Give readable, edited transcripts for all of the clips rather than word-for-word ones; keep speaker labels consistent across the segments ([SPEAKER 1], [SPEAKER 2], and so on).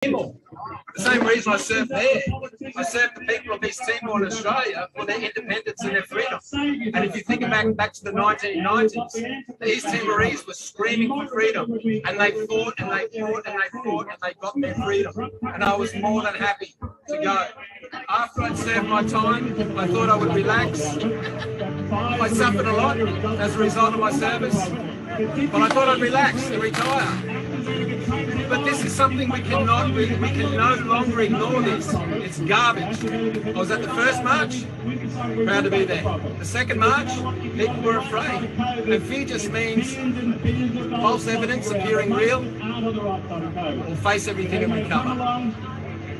[SPEAKER 1] Timor. The same reason I served there. I served the people of East Timor in Australia for their independence and their freedom. And if you think back to the 1990s, the East Timorese were screaming for freedom, and they fought and they fought and they fought and they got their freedom. And I was more than happy to go. After I'd served my time, I thought I would relax. I suffered a lot as a result of my service, but I thought I'd relax and retire. But this is something we can no longer ignore this. It's garbage. I was at the first march, proud to be there. The second march, people were afraid. And fear just means false evidence appearing real, or face everything and recover.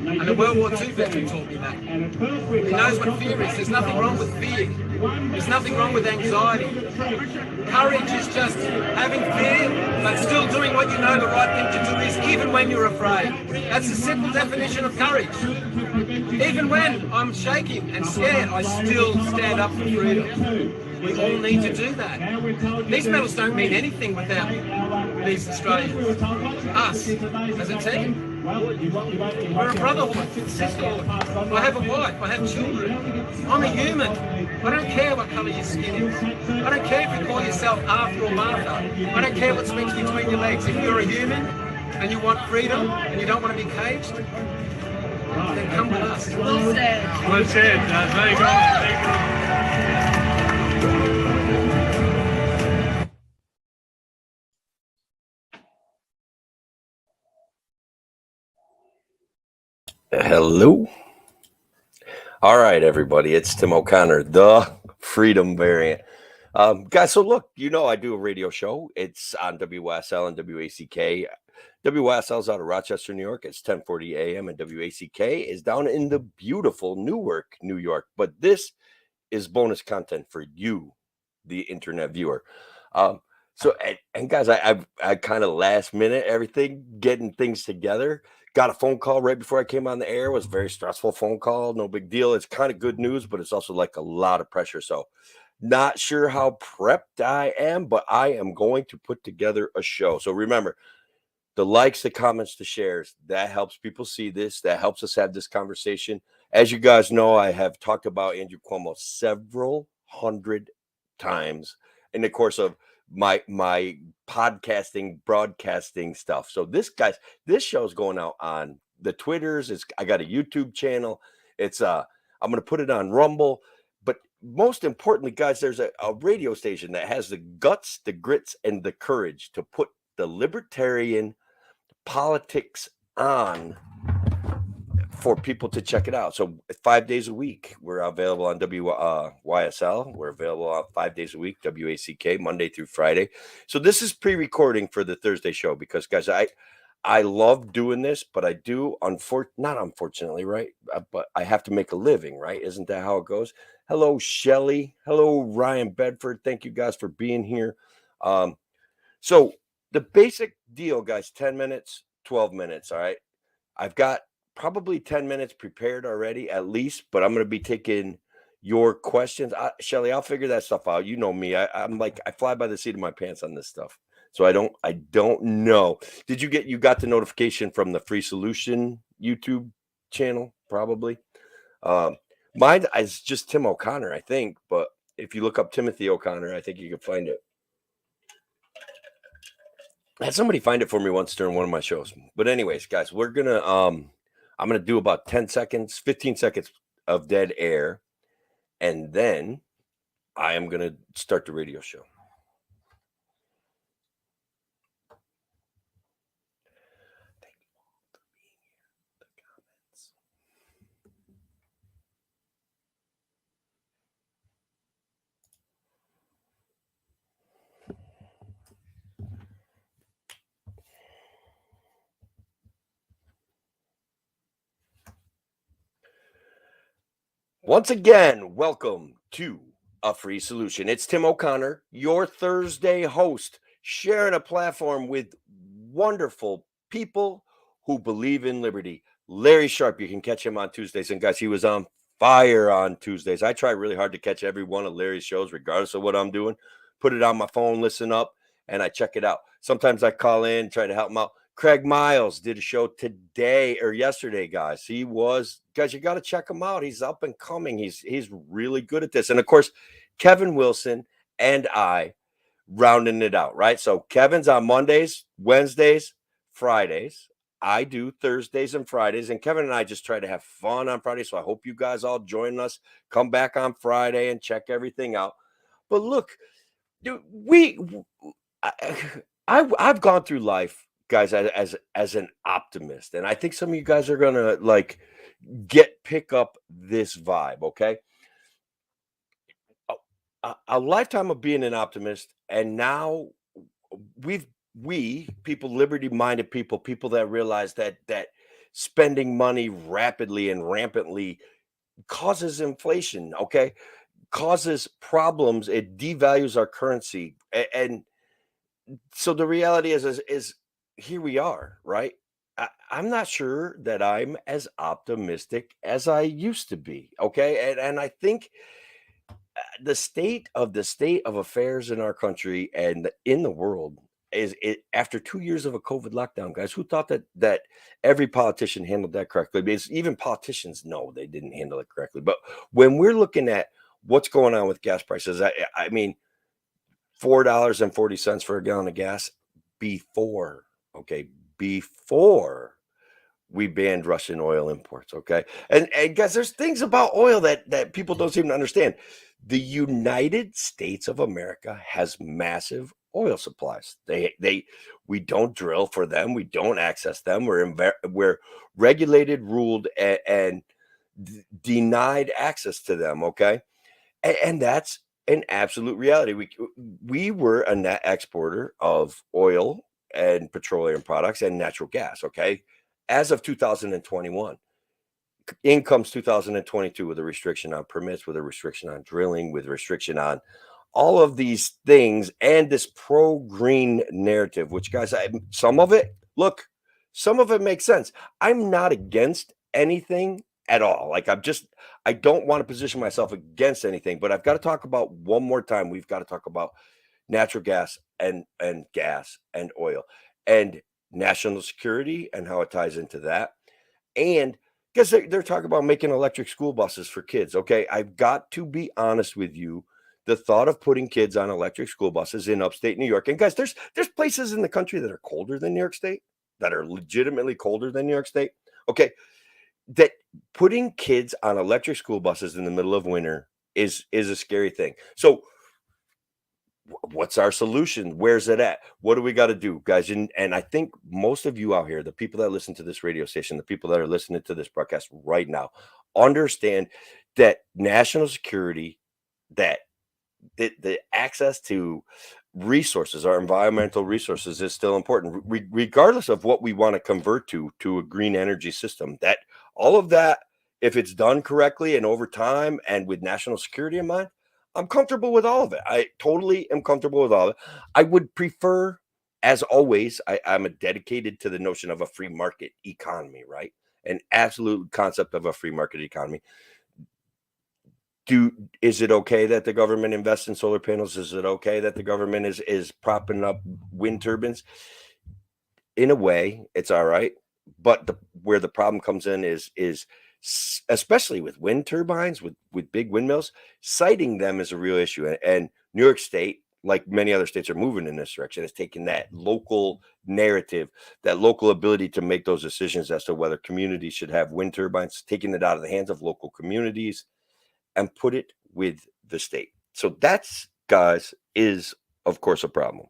[SPEAKER 1] And a World War II veteran taught me that. He knows what fear is. There's nothing wrong with fear. There's nothing wrong with anxiety. Courage is just having fear, but still doing what you know the right thing to do is, even when you're afraid. That's the simple definition of courage. Even when I'm shaking and scared, I still stand up for freedom. We all need to do that. These medals don't mean anything without these Australians. Us, as a team. We're a brotherhood, sisterhood. I have a wife, I have children. I'm a human. I don't care what colour your skin is. I don't care if you call yourself Arthur or Martha. I don't care what's mixed between your legs. If you're a human and you want freedom and you don't want to be caged, then come with us.
[SPEAKER 2] Well said.
[SPEAKER 3] Well said. There you go. Thank you.
[SPEAKER 4] Hello. All right, everybody. It's Tim O'Connor, the Freedom Variant. Guys, so look, I do a radio show. It's on WSL and WACK. WSL is out of Rochester, New York. It's 10:40 a.m. and WACK is down in the beautiful Newark, New York. But this is bonus content for you, the internet viewer. So guys, I kind of last minute everything, getting things together. Got a phone call right before I came on the air. It was a very stressful phone call. No big deal. It's kind of good news, but it's also like a lot of pressure. So not sure how prepped I am, but I am going to put together a show. So remember, the likes, the comments, the shares, that helps people see this. That helps us have this conversation. As you guys know, I have talked about Andrew Cuomo several hundred times in the course of my podcasting, broadcasting stuff. So this show is going out on the Twitters. I got a YouTube channel. It's I'm going to put it on Rumble. But most importantly, guys, there's a radio station that has the guts, the grits, and the courage to put the libertarian politics on for people to check it out. So 5 days a week, we're available on YSL. We're available on 5 days a week, WACK, Monday through Friday. So this is pre-recording for the Thursday show because, guys, I love doing this, but I do, not unfortunately, right? But I have to make a living, right? Isn't that how it goes? Hello, Shelly. Hello, Ryan Bedford. Thank you guys for being here. So the basic deal, guys, 10 minutes, 12 minutes, all right? I've got probably 10 minutes prepared already at least, but I'm going to be taking your questions. Shelly, I'll figure that stuff out. You know me. I'm like, I fly by the seat of my pants on this stuff. So I don't know. Did you got the notification from the Free Solution YouTube channel? Probably. Mine is just Tim O'Connor, I think. But if you look up Timothy O'Connor, I think you can find it. I had somebody find it for me once during one of my shows. But anyways, guys, we're going to, I'm going to do about 10 seconds, 15 seconds of dead air. And then I am going to start the radio show. Thank you all for being here. The comments. Once again, welcome to A Free Solution. It's Tim O'Connor, your Thursday host, sharing a platform with wonderful people who believe in liberty. Larry Sharp, you can catch him on Tuesdays. And guys, he was on fire on Tuesdays. I try really hard to catch every one of Larry's shows, regardless of what I'm doing. Put it on my phone, listen up, and I check it out. Sometimes I call in, try to help him out. Craig Miles did a show today or yesterday, guys. You got to check him out. He's up and coming. He's really good at this. And of course, Kevin Wilson and I rounding it out, right? So Kevin's on Mondays, Wednesdays, Fridays. I do Thursdays and Fridays, and Kevin and I just try to have fun on Friday. So I hope you guys all join us. Come back on Friday and check everything out. But look, dude, I've gone through life, guys, as an optimist, and I think some of you guys are gonna like pick up this vibe. Okay, a lifetime of being an optimist, and now we people, liberty-minded people that realize that spending money rapidly and rampantly causes inflation, okay, causes problems. It devalues our currency, and so the reality is here we are, right? I'm not sure that I'm as optimistic as I used to be, okay, and I think the state of affairs in our country and in the world is it after 2 years of a COVID lockdown, guys. Who thought that every politician handled that correctly? Because even politicians know they didn't handle it correctly. But when we're looking at what's going on with gas prices, I mean, $4.40 for a gallon of gas before we banned Russian oil imports. Okay. And guys, there's things about oil that people don't seem to understand. The United States of America has massive oil supplies. We don't drill for them. We don't access them. We're regulated, ruled, and denied access to them. Okay. And that's an absolute reality. We were a net exporter of oil and petroleum products and natural gas. Okay. As of 2021, in comes 2022 with a restriction on permits, with a restriction on drilling, with restriction on all of these things, and this pro-green narrative, which, guys, some of it makes sense. I'm not against anything at all. Like, I don't want to position myself against anything, but I've got to talk about one more time. We've got to talk about natural gas and gas and oil and national security and how it ties into that. And because they're talking about making electric school buses for kids. Okay, I've got to be honest with you. The thought of putting kids on electric school buses in upstate New York, and guys, there's places in the country that are colder than New York State, that are legitimately colder than New York State. Okay, that putting kids on electric school buses in the middle of winter is a scary thing. So what's our solution? Where's it at? What do we got to do, guys? And I think most of you out here, the people that listen to this radio station, the people that are listening to this broadcast right now, understand that national security, that the access to resources, our environmental resources, is still important, regardless of what we want to convert to a green energy system. That all of that, if it's done correctly and over time and with national security in mind, I'm comfortable with all of it. I totally am comfortable with all of it. I would prefer, as always, I'm a dedicated to the notion of a free market economy, right? An absolute concept of a free market economy. Is it okay that the government invests in solar panels? Is it okay that the government is propping up wind turbines? In a way, it's all right. But where the problem comes in is especially with wind turbines, with big windmills, siting them is a real issue. And New York State, like many other states, are moving in this direction. It's taking that local narrative, that local ability to make those decisions as to whether communities should have wind turbines, taking it out of the hands of local communities and put it with the state. So that's, guys, is of course a problem.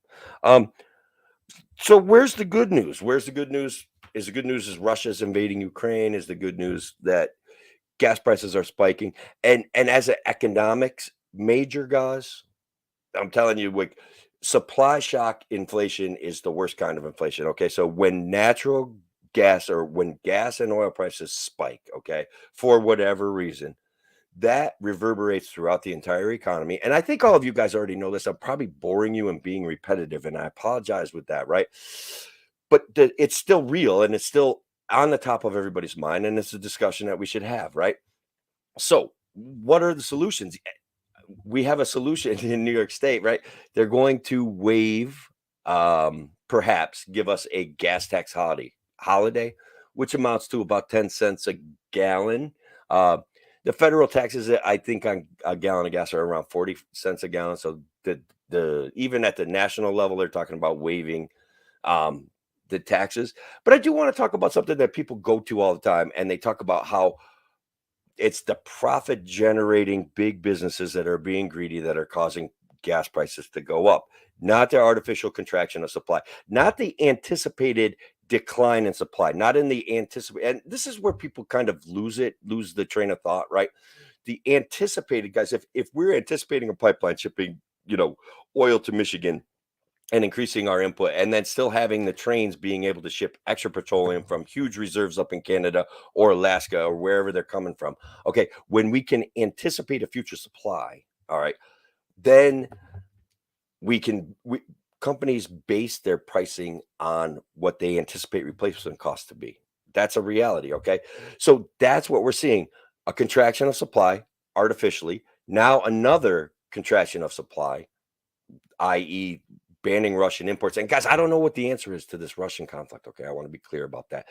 [SPEAKER 4] So where's the good news? Where's the good news? Is the good news is Russia's invading Ukraine? Is the good news that gas prices are spiking? And as an economics major, guys, I'm telling you, like, supply shock inflation is the worst kind of inflation. Okay, so when natural gas or when gas and oil prices spike, okay, for whatever reason, that reverberates throughout the entire economy. And I think all of you guys already know this. I'm probably boring you and being repetitive, and I apologize with that, right? But it's still real, and it's still on the top of everybody's mind, and it's a discussion that we should have, right? So what are the solutions? We have a solution in New York State, right? They're going to waive perhaps give us a gas tax holiday, which amounts to about 10 cents a gallon. The federal taxes, I think, on a gallon of gas are around 40 cents a gallon. So the even at the national level, they're talking about waiving the taxes. But I do want to talk about something that people go to all the time, and they talk about how it's the profit generating big businesses that are being greedy that are causing gas prices to go up, not the artificial contraction of supply, not the anticipated decline in supply, not in the anticipate. And this is where people kind of lose the train of thought, right? The anticipated, guys, if we're anticipating a pipeline shipping, oil to Michigan and increasing our input, and then still having the trains being able to ship extra petroleum from huge reserves up in Canada or Alaska or wherever they're coming from. Okay, when we can anticipate a future supply, all right, then companies base their pricing on what they anticipate replacement costs to be. That's a reality, okay? So that's what we're seeing, a contraction of supply artificially, now another contraction of supply, i.e., banning Russian imports. And guys, I don't know what the answer is to this Russian conflict. Okay, I want to be clear about that.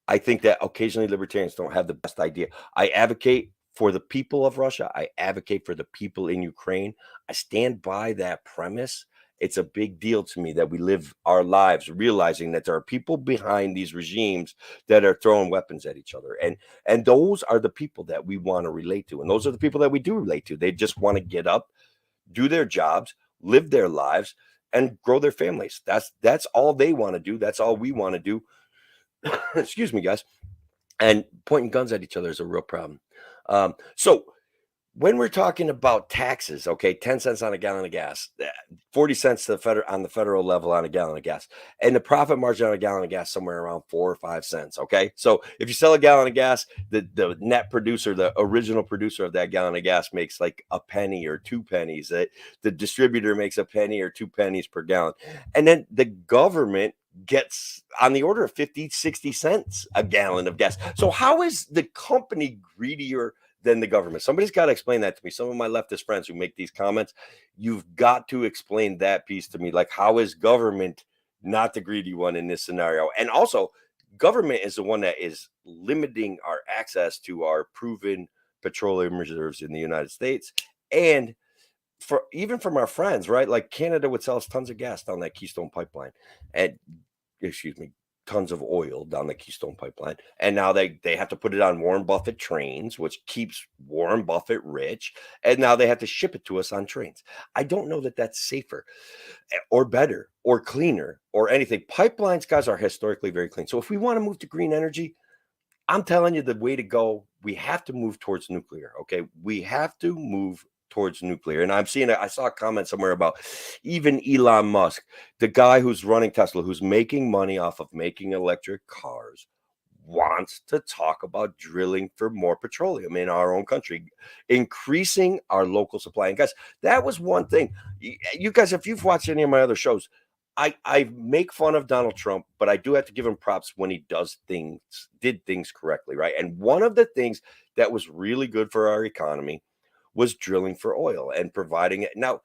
[SPEAKER 4] I think that occasionally libertarians don't have the best idea. I advocate for the people of Russia. I advocate for the people in Ukraine. I stand by that premise. It's a big deal to me that we live our lives realizing that there are people behind these regimes that are throwing weapons at each other. And those are the people that we want to relate to. And those are the people that we do relate to. They just want to get up, do their jobs, live their lives, and grow their families. That's all they want to do. That's all we want to do. Excuse me, guys. And pointing guns at each other is a real problem. So when we're talking about taxes, okay, 10 cents on a gallon of gas, 40 cents on the federal level on a gallon of gas, and the profit margin on a gallon of gas somewhere around 4 or 5 cents. Okay, so if you sell a gallon of gas, the net producer, the original producer of that gallon of gas makes like a penny or 2 pennies. The distributor makes a penny or 2 pennies per gallon, and then the government gets on the order of 50, 60 cents a gallon of gas. So how is the company greedier than the government? Somebody's got to explain that to me. Some of my leftist friends who make these comments, you've got to explain that piece to me. Like, how is government not the greedy one in this scenario? And also, government is the one that is limiting our access to our proven petroleum reserves in the United States. And even from our friends, right? Like Canada would sell us tons of gas down that Keystone pipeline, and tons of oil down the Keystone pipeline. And now they have to put it on Warren Buffett trains, which keeps Warren Buffett rich. And now they have to ship it to us on trains. I don't know that that's safer or better or cleaner or anything. Pipelines, guys, are historically very clean. So if we want to move to green energy, I'm telling you the way to go, we have to move towards nuclear. Okay. We have to move towards nuclear. And I saw a comment somewhere about even Elon Musk, the guy who's running Tesla, who's making money off of making electric cars, wants to talk about drilling for more petroleum in our own country, increasing our local supply. And guys, that was one thing. You guys, if you've watched any of my other shows, I make fun of Donald Trump, but I do have to give him props when he did things correctly, right? And one of the things that was really good for our economy was drilling for oil and providing it. Now,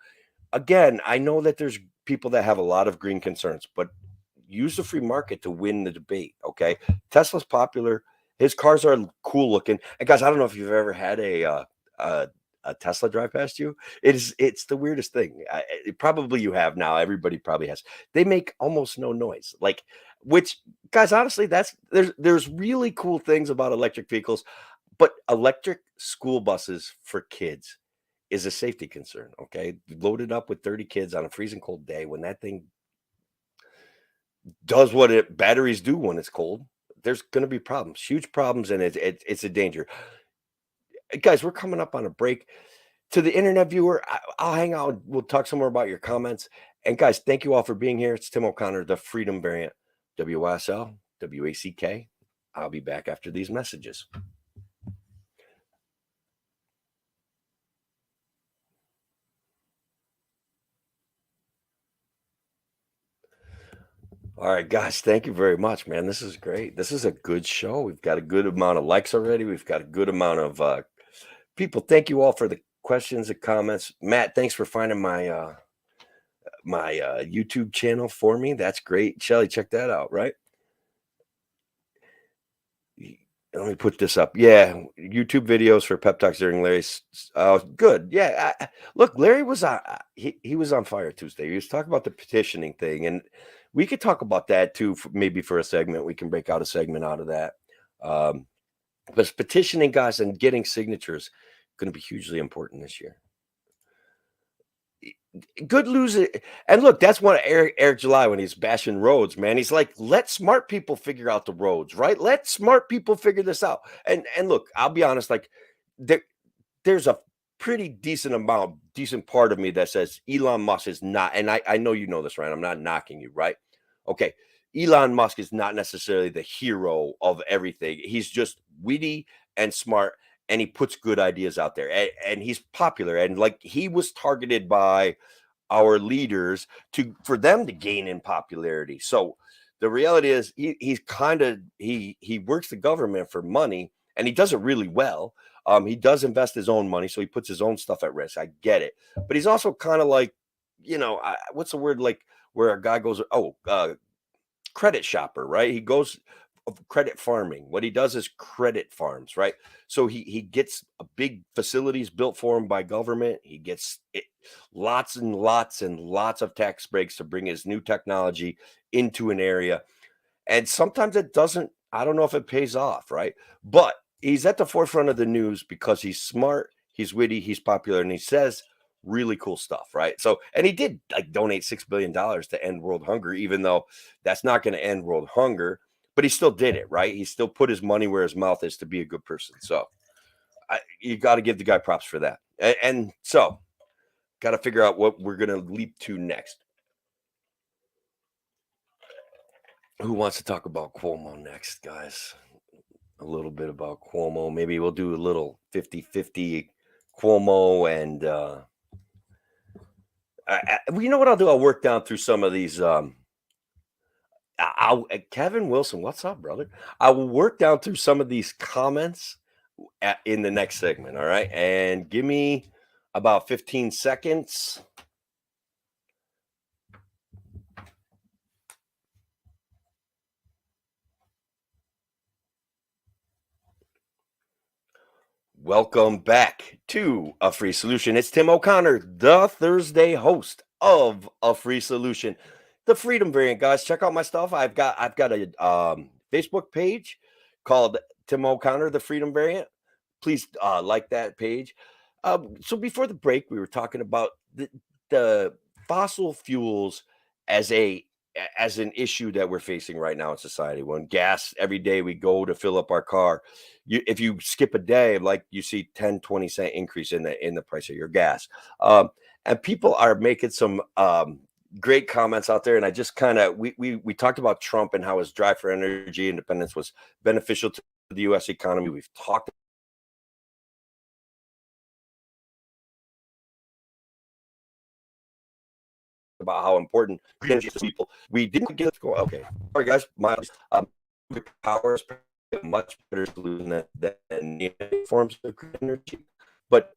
[SPEAKER 4] again, I know that there's people that have a lot of green concerns, but use the free market to win the debate, okay? Tesla's popular. His cars are cool looking. And guys, I don't know if you've ever had a Tesla drive past you. It's the weirdest thing. Probably you have now. Everybody probably has. They make almost no noise. Which, guys, honestly, there's really cool things about electric vehicles. But electric school buses for kids is a safety concern, okay? Loaded up with 30 kids on a freezing cold day, when that thing does what batteries do when it's cold, there's going to be problems, huge problems, and it's a danger. Guys, we're coming up on a break. To the internet viewer, I'll hang out. We'll talk some more about your comments. And guys, thank you all for being here. It's Tim O'Connor, the Freedom Variant, WSL, WACK. I'll be back after these messages. All right, guys, thank you very much, man. This is great. This is a good show. We've got a good amount of likes already. We've got a good amount of people. Thank you all for the questions and comments. Matt, thanks for finding my YouTube channel for me. That's great. Shelly, check that out, right? Let me put this up. Yeah, YouTube videos for pep talks during Larry's. Good. Yeah, look, Larry was on. He was on fire Tuesday. He was talking about the petitioning thing, and we could talk about that too. Maybe for a segment, we can break out a segment out of that. But petitioning, guys, and getting signatures going to be hugely important this year. Good loser. And look, that's one of Eric July when he's bashing roads, man. He's like, let smart people figure out the roads, right? Let smart people figure this out. And look, I'll be honest, like there's a pretty decent part of me that says Elon Musk is not, and I know you know this, right? I'm not knocking you, right? Okay. Elon Musk is not necessarily the hero of everything. He's just witty and smart, and he puts good ideas out there, and he's popular, and like he was targeted by our leaders for them to gain in popularity. So the reality is he works the government for money, and he does it really well. He does invest his own money, so he puts his own stuff at risk. I get it, but he's also kind of like, what's the word, like where a guy goes, credit shopper, right? He goes credit farming. What he does is credit farms, right? So he gets a big facilities built for him by government. He gets lots and lots and lots of tax breaks to bring his new technology into an area. And sometimes it doesn't, I don't know if it pays off, right? But he's at the forefront of the news because he's smart, he's witty, he's popular, and he says really cool stuff, right? So, and he did like donate $6 billion to end world hunger, even though that's not going to end world hunger, but he still did it, right? He still put his money where his mouth is to be a good person. So you got to give the guy props for that. And so got to figure out what we're going to leap to next. Who wants to talk about Cuomo next, guys? A little bit about Cuomo. Maybe we'll do a little 50-50 Cuomo and you know what I'll do? I'll work down through some of these. Kevin Wilson, what's up, brother? I will work down through some of these comments in the next segment. All right, and give me about 15 seconds. Welcome back to A Free Solution. It's Tim O'Connor, the Thursday host of A Free Solution, the Freedom Variant. Guys, check out my stuff. I've got a Facebook page called Tim O'Connor, the Freedom Variant. Please like that page. So before the break, we were talking about the fossil fuels as an issue that we're facing right now in society. When gas, every day we go to fill up our car, if you skip a day, like you see 10-20 cent increase in the price of your gas. And people are making some great comments out there. And I just kind of, we talked about Trump and how his drive for energy independence was beneficial to the U.S. economy. We've talked about how important energy is to people. We didn't get to go. Okay, sorry guys, my power is a much better solution than forms of energy, but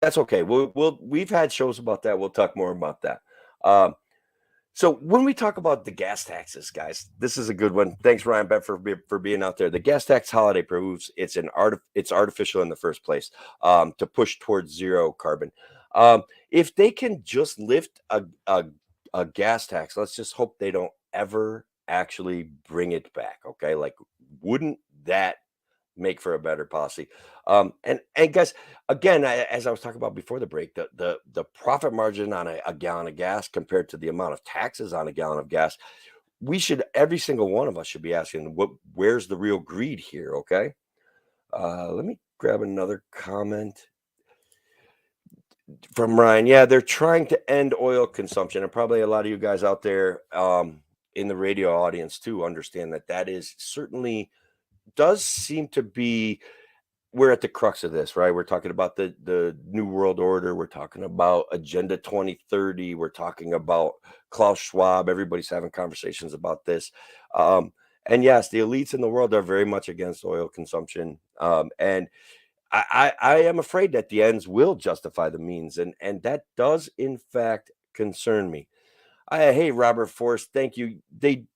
[SPEAKER 4] that's okay. We've had shows about that. We'll talk more about that. So when we talk about the gas taxes, guys, this is a good one. Thanks, Ryan Bett, for being out there. The gas tax holiday proves it's artificial in the first place, to push towards zero carbon. If they can just lift a gas tax, let's just hope they don't ever actually bring it back. Okay, like wouldn't that make for a better policy? And guys, again, as I was talking about before the break, the profit margin on a gallon of gas compared to the amount of taxes on a gallon of gas, every single one of us should be asking, where's the real greed here? Okay, let me grab another comment from Ryan. Yeah, they're trying to end oil consumption, and probably a lot of you guys out there in the radio audience too understand that is certainly does seem to be, we're at the crux of this, right? We're talking about the New World Order. We're talking about Agenda 2030. We're talking about Klaus Schwab. Everybody's having conversations about this. And yes, the elites in the world are very much against oil consumption. And I am afraid that the ends will justify the means. And that does, in fact, concern me. Hey, Robert Forrest, thank you. They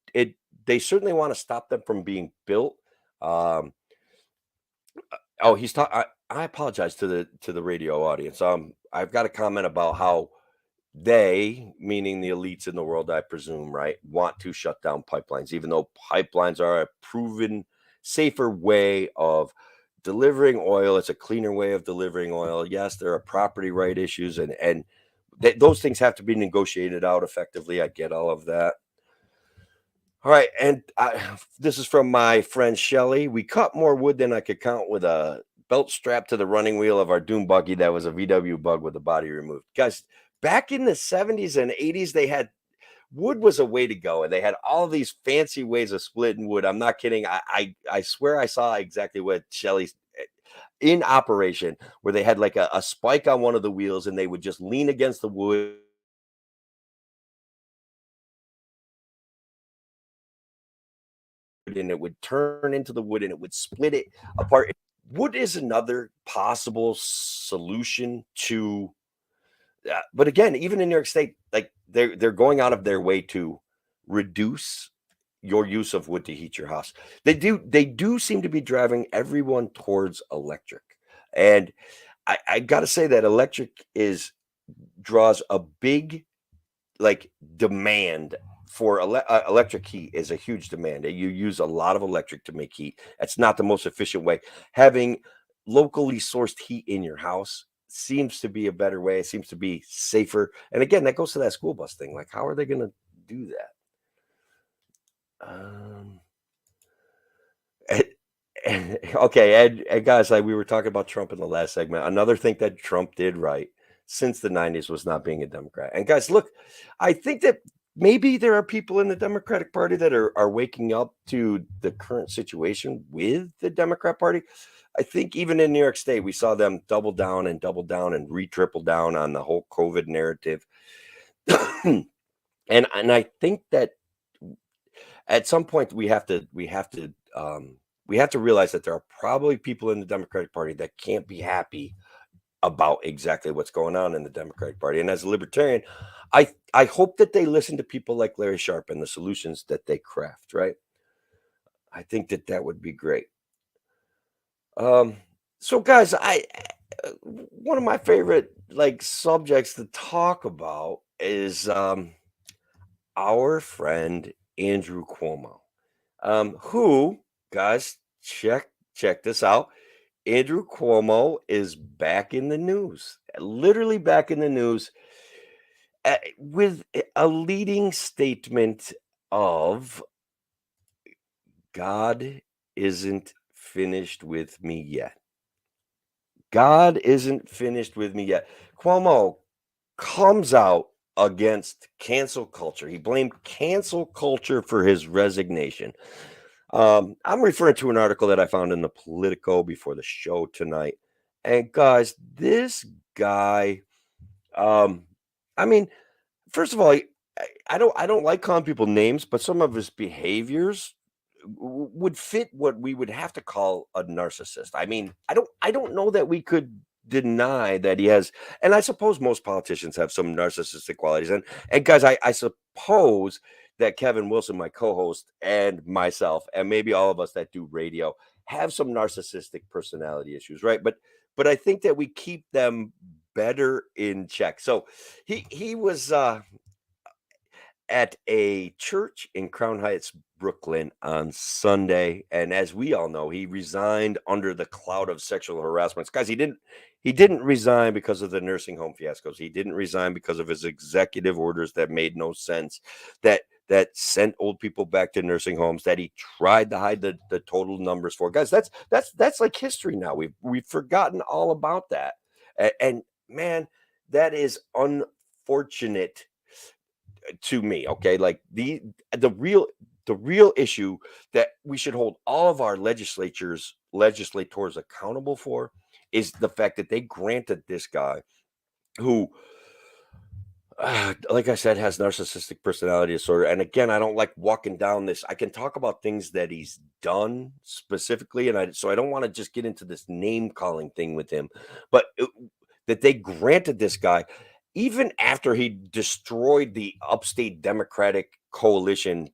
[SPEAKER 4] certainly want to stop them from being built. Um, oh, he's talking. I apologize to the radio audience. I've got a comment about how they, meaning the elites in the world, I presume, right, want to shut down pipelines, even though pipelines are a proven safer way of delivering oil. It's a cleaner way of delivering oil. Yes, there are property right issues, and those things have to be negotiated out effectively. I get all of that. All right, and this is from my friend Shelly. We cut more wood than I could count with a belt strapped to the running wheel of our dune buggy that was a VW bug with the body removed. Guys, back in the 70s and 80s, they had wood was a way to go, and they had all these fancy ways of splitting wood. I'm not kidding. I swear I saw exactly what Shelly's in operation, where they had like a spike on one of the wheels, and they would just lean against the wood and it would turn into the wood and it would split it apart. Wood is another possible solution to, but again, even in New York State, like they're going out of their way to reduce your use of wood to heat your house. They do seem to be driving everyone towards electric, and I got to say that electric is draws a big like demand for electric heat is a huge demand. You use a lot of electric to make heat. That's not the most efficient way. Having locally sourced heat in your house seems to be a better way. It seems to be safer. And again, that goes to that school bus thing. Like, how are they going to do that? Okay, and guys, like we were talking about Trump in the last segment. Another thing that Trump did right since the 90s was not being a Democrat. And guys, look, I think that maybe there are people in the Democratic Party that are waking up to the current situation with the Democrat Party. I think even in New York State, we saw them double down and re-triple down on the whole COVID narrative. and I think that at some point we have to realize that there are probably people in the Democratic Party that can't be happy about exactly what's going on in the Democratic Party. And as a libertarian, I hope that they listen to people like Larry Sharpe and the solutions that they craft, right? I think that that would be great. So guys, one of my favorite like subjects to talk about is our friend Andrew Cuomo. Who, guys, check this out. Andrew Cuomo is back in the news, literally back in the news, with a leading statement of God isn't finished with me yet. God isn't finished with me yet. Cuomo comes out against cancel culture. He blamed cancel culture for his resignation. I'm referring to an article that I found in the Politico before the show tonight. And guys, this guy, I mean, first of all, I don't like calling people names, but some of his behaviors would fit what we would have to call a narcissist. I mean, I don't know that we could deny that he has, and I suppose most politicians have some narcissistic qualities. And guys, I suppose that Kevin Wilson, my co-host, and myself, and maybe all of us that do radio, have some narcissistic personality issues, right? But I think that we keep them better in check. So he was at a church in Crown Heights, Brooklyn on Sunday, and as we all know, he resigned under the cloud of sexual harassment. Guys, he didn't resign because of the nursing home fiascos. He didn't resign because of his executive orders that made no sense, that sent old people back to nursing homes, that he tried to hide the total numbers for. Guys, that's like history now. We've forgotten all about that. And man, that is unfortunate to me. Okay, like the real issue that we should hold all of our legislators accountable for is the fact that they granted this guy who like I said, has narcissistic personality disorder. And again, I don't like walking down this. I can talk about things that he's done specifically, and I don't want to just get into this name calling thing with him, but that they granted this guy even after he destroyed the upstate Democratic coalition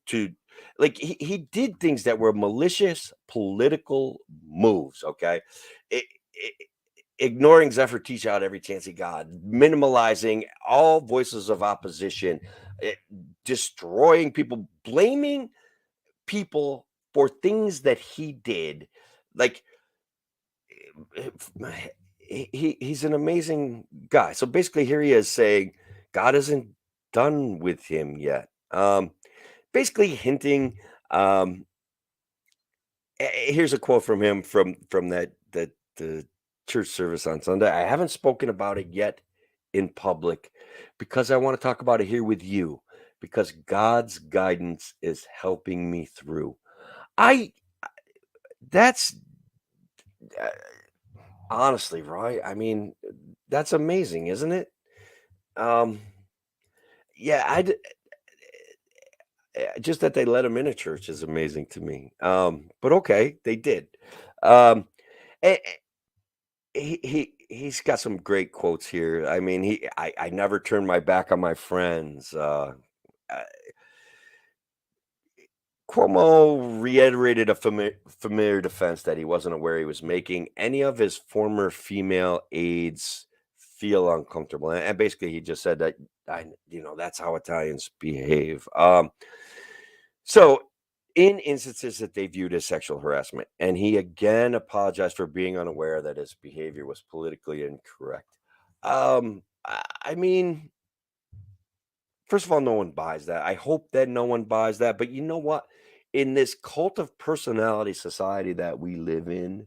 [SPEAKER 4] to like he did things that were malicious political moves. Okay. I- I- Ignoring Zephyr Teachout every chance he got, minimalizing all voices of opposition, eh, destroying people, blaming people for things that he did. Like he's an amazing guy. So basically, here he is saying God isn't done with him yet. Basically hinting. Um, Here's a quote from him from that the church service on Sunday. I haven't spoken about it yet in public because I want to talk about it here with you because God's guidance is helping me through. I that's uh, honestly right. I mean, that's amazing, isn't it? Um, yeah, just that they let him in a church is amazing to me. But okay, they did. Um, a- he's got some great quotes here. I mean, I never turn my back on my friends. Uh, Cuomo reiterated a familiar defense that he wasn't aware he was making any of his former female aides feel uncomfortable, and basically he just said that that's how Italians behave. So, in instances that they viewed as sexual harassment, and he again apologized for being unaware that his behavior was politically incorrect. I mean, first of all, no one buys that. I hope that no one buys that. But you know what? In this cult of personality society that we live in,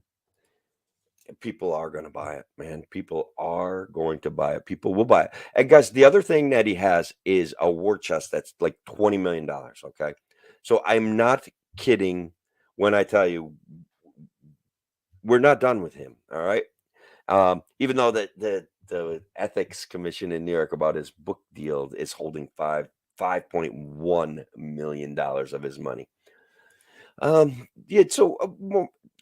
[SPEAKER 4] people are going to buy it, man. People are going to buy it. People will buy it. And guys, the other thing that he has is a war chest that's like $20 million. Okay. So I'm not kidding when I tell you we're not done with him. All right. Even though the ethics commission in New York about his book deal is holding $5.1 million of his money. Yeah, so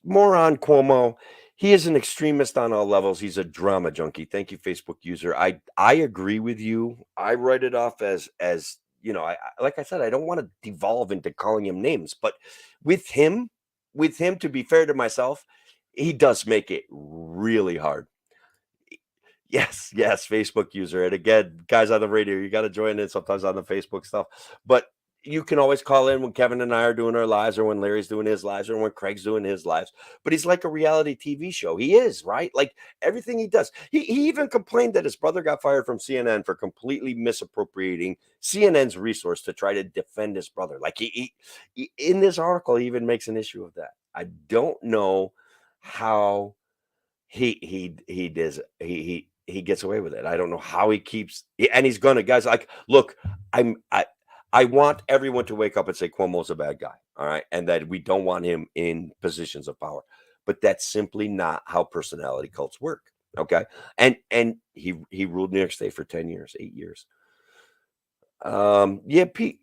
[SPEAKER 4] more on Cuomo. He is an extremist on all levels. He's a drama junkie. Thank you, Facebook user. I agree with you. I write it off as like I said, I don't want to devolve into calling him names, but with him, to be fair to myself, he does make it really hard. Yes, Facebook user. And again, guys on the radio, you got to join in sometimes on the Facebook stuff. But you can always call in when Kevin and I are doing our lives, or when Larry's doing his lives, or when Craig's doing his lives. But he's like a reality TV show. He is, right? Like everything he does. He even complained that his brother got fired from CNN for completely misappropriating CNN's resource to try to defend his brother. Like he in this article, he even makes an issue of that. I don't know how he does he gets away with it. I don't know how he keeps, and he's gonna, guys, like, look, I want everyone to wake up and say Cuomo's a bad guy, all right, and that we don't want him in positions of power. But that's simply not how personality cults work. Okay. And he ruled New York State for 10 years, 8 years. Yeah, Pete,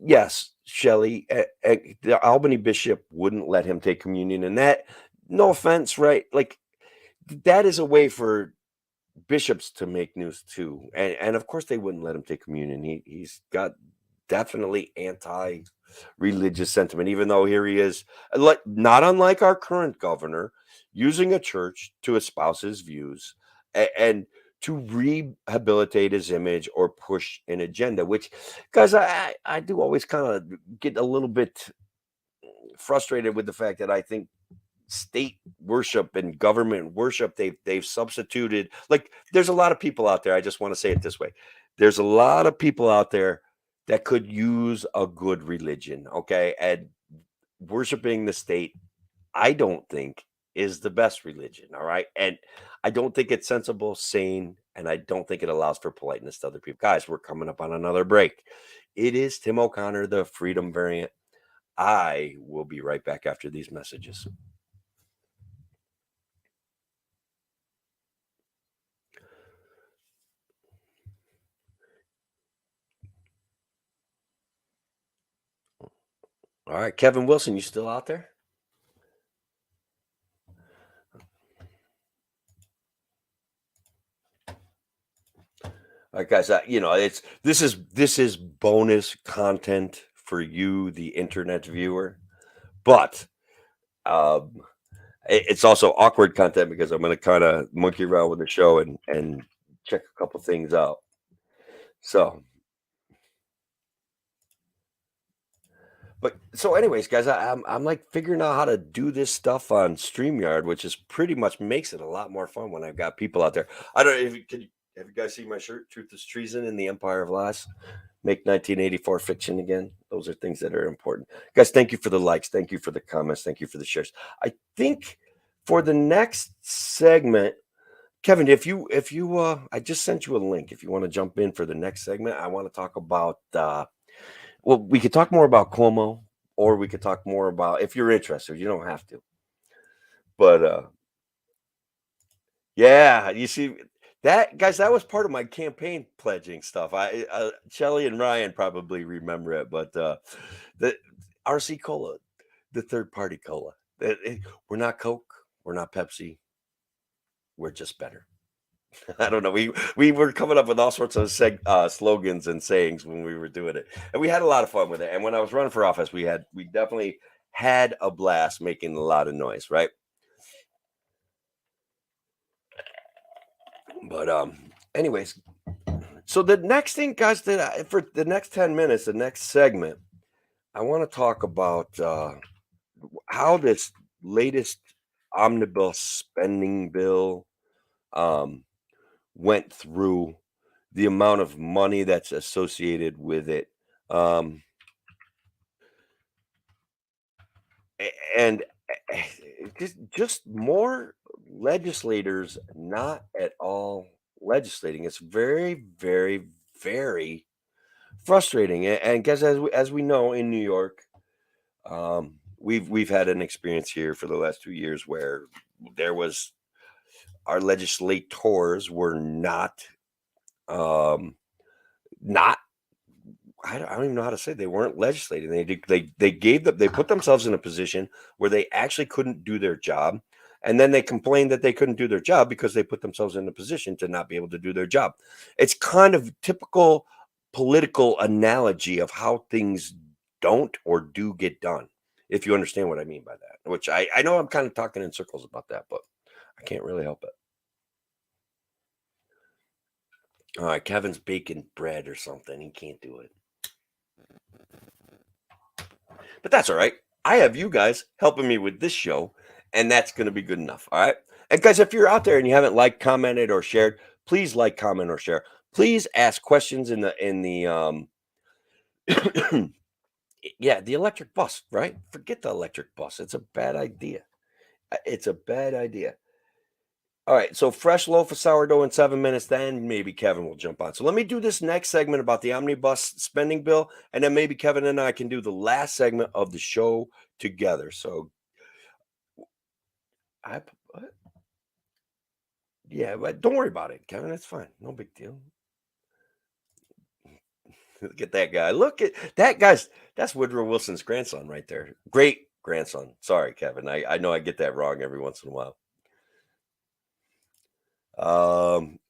[SPEAKER 4] yes, Shelley, the Albany bishop wouldn't let him take communion, and that, no offense, right? Like, that is a way for bishops to make news too, and of course they wouldn't let him take communion. He's got definitely anti-religious sentiment, even though here he is, like, not unlike our current governor, using a church to espouse his views and to rehabilitate his image or push an agenda. Which, guys, I do always kind of get a little bit frustrated with the fact that I think state worship and government worship, they've substituted, like, there's a lot of people out there, I just want to say it this way, there's a lot of people out there that could use a good religion, okay, and worshiping the state, I don't think, is the best religion, all right, and I don't think it's sensible, sane, and I don't think it allows for politeness to other people. Guys, we're coming up on another break. It is Tim O'Connor, the Freedom Variant. I will be right back after these messages. All right, Kevin Wilson, you still out there? Like guys, this is bonus content for you, the internet viewer, but um, it's also awkward content because I'm going to kind of monkey around with the show and check a couple things out. So, anyways, guys, I'm like figuring out how to do this stuff on StreamYard, which is pretty much makes it a lot more fun when I've got people out there. I don't know if have you guys seen my shirt, Truth is Treason in the Empire of Lies? Make 1984 fiction again. Those are things that are important. Guys, thank you for the likes. Thank you for the comments. Thank you for the shares. I think for the next segment, Kevin, if you I just sent you a link. If you want to jump in for the next segment, I want to talk about well, we could talk more about Cuomo, or we could talk more about, if you're interested, you don't have to. But yeah, you see that, guys, that was part of my campaign pledging stuff. Shelly and Ryan probably remember it, but the RC Cola, the third party cola. We're not Coke, we're not Pepsi, we're just better. I don't know. We were coming up with all sorts of slogans and sayings when we were doing it, and we had a lot of fun with it. And when I was running for office, we definitely had a blast making a lot of noise, right? But anyways, so the next thing, guys, for the next 10 minutes, the next segment, I want to talk about how this latest omnibus spending bill went through, the amount of money that's associated with it, and just more legislators not at all legislating. It's very, very, very frustrating. And guys, as we know, in New York, we've had an experience here for the last 2 years where there was, our legislators were not not I don't even know how to say it. They weren't legislating. They put themselves in a position where they actually couldn't do their job, and then they complained that they couldn't do their job because they put themselves in a position to not be able to do their job. It's kind of typical political analogy of how things don't or do get done, if you understand what I mean by that. Which I know I'm kind of talking in circles about that, but I can't really help it. All right, Kevin's baking bread or something. He can't do it. But that's all right. I have you guys helping me with this show, and that's going to be good enough. All right. And guys, if you're out there and you haven't liked, commented, or shared, please like, comment, or share. Please ask questions in the yeah, the electric bus, right? Forget the electric bus. It's a bad idea. It's a bad idea. All right, so fresh loaf of sourdough in 7 minutes, then maybe Kevin will jump on. So let me do this next segment about the omnibus spending bill, and then maybe Kevin and I can do the last segment of the show together. So, yeah, but don't worry about it, Kevin. It's fine. No big deal. Look at that guy. Look at that, guys. That's Woodrow Wilson's grandson right there. Great grandson. Sorry, Kevin. I know I get that wrong every once in a while.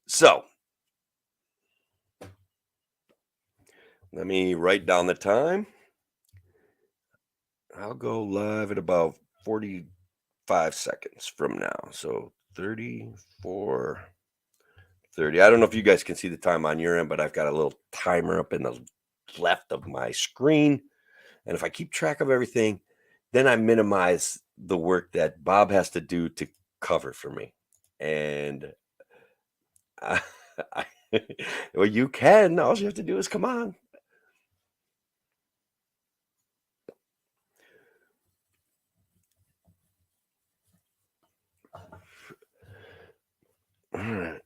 [SPEAKER 4] So let me write down the time. I'll go live at about 45 seconds from now. So 34, 30. I don't know if you guys can see the time on your end, but I've got a little timer up in the left of my screen. And if I keep track of everything, then I minimize the work that Bob has to do to cover for me. And well, you can. All you have to do is come on. All right.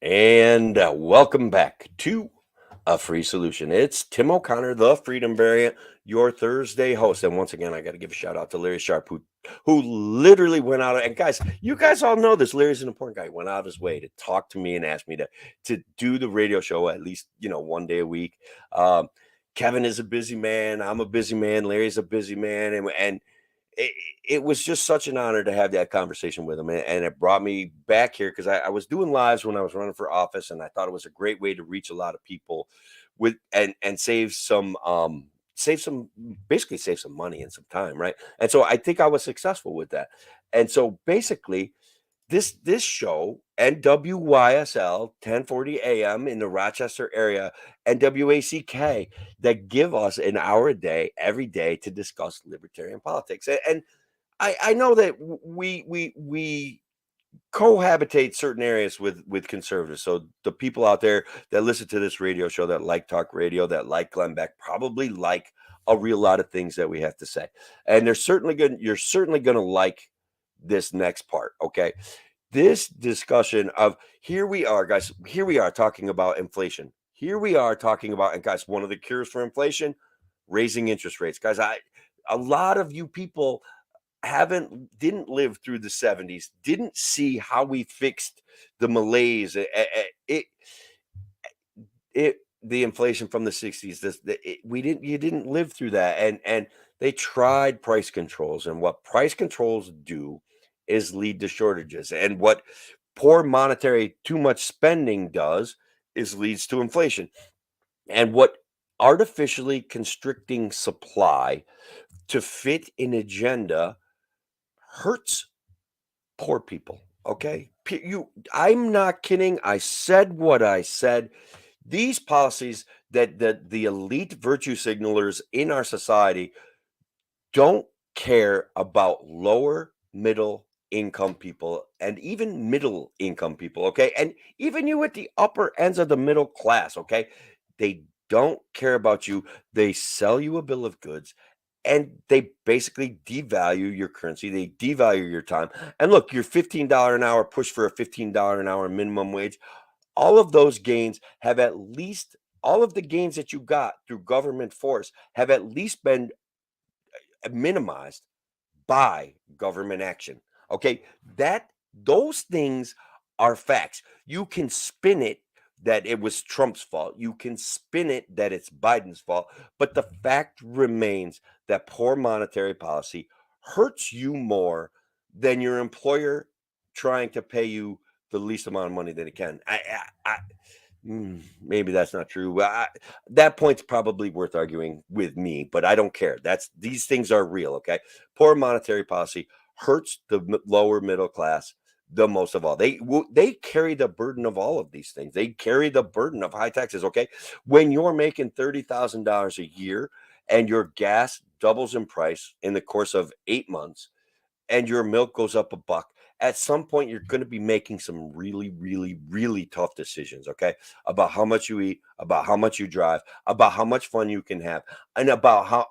[SPEAKER 4] And welcome back to A Free Solution. It's Tim O'Connor, the Freedom Variant, your Thursday host. And once again, I got to give a shout out to Larry Sharp, who who literally went out, and guys, you guys all know this. Larry's an important guy. He went out of his way to talk to me and ask me to do the radio show at least, one day a week. Kevin is a busy man. I'm a busy man. Larry's a busy man, and it was just such an honor to have that conversation with him, and it brought me back here because I was doing lives when I was running for office, and I thought it was a great way to reach a lot of people with and basically save some money and some time, right? And so I think I was successful with that. And so basically, this show, NWYSL 1040 AM in the Rochester area, and WACK, that give us an hour a day every day to discuss libertarian politics. And I know that we cohabitate certain areas with conservatives. So the people out there that listen to this radio show, that like talk radio, that like Glenn Beck, probably like a real lot of things that we have to say. And you're certainly going to like this next part. Okay. This discussion of, here we are, guys, here we are talking about inflation. Here we are talking about, and guys, one of the cures for inflation, raising interest rates. Guys, a lot of you people didn't live through the 70s, didn't see how we fixed the malaise, the inflation from the 60s. You didn't live through that, and they tried price controls, and what price controls do is lead to shortages, and what poor monetary, too much spending does is leads to inflation, and what artificially constricting supply to fit an agenda hurts poor people. Okay. I'm not kidding. I said what I said. These policies that the elite virtue signalers in our society don't care about lower middle income people and even middle income people. Okay. And even you at the upper ends of the middle class. Okay. They don't care about you. They sell you a bill of goods, and they basically devalue your currency. They devalue your time. And look, your $15 an hour push for a $15 an hour minimum wage, all of those gains have at least, all of the gains that you got through government force have at least been minimized by government action. Okay, those things are facts. You can spin it that it was Trump's fault. You can spin it that it's Biden's fault, but the fact remains that poor monetary policy hurts you more than your employer trying to pay you the least amount of money that it can. Maybe that's not true. That point's probably worth arguing with me, but I don't care. These things are real. Okay, poor monetary policy hurts the lower middle class the most of all. They carry the burden of all of these things. They carry the burden of high taxes. Okay, when you're making $30,000 a year and your gas doubles in price in the course of 8 months, and your milk goes up $1, at some point you're going to be making some really, really, really tough decisions, okay? About how much you eat, about how much you drive, about how much fun you can have, and about how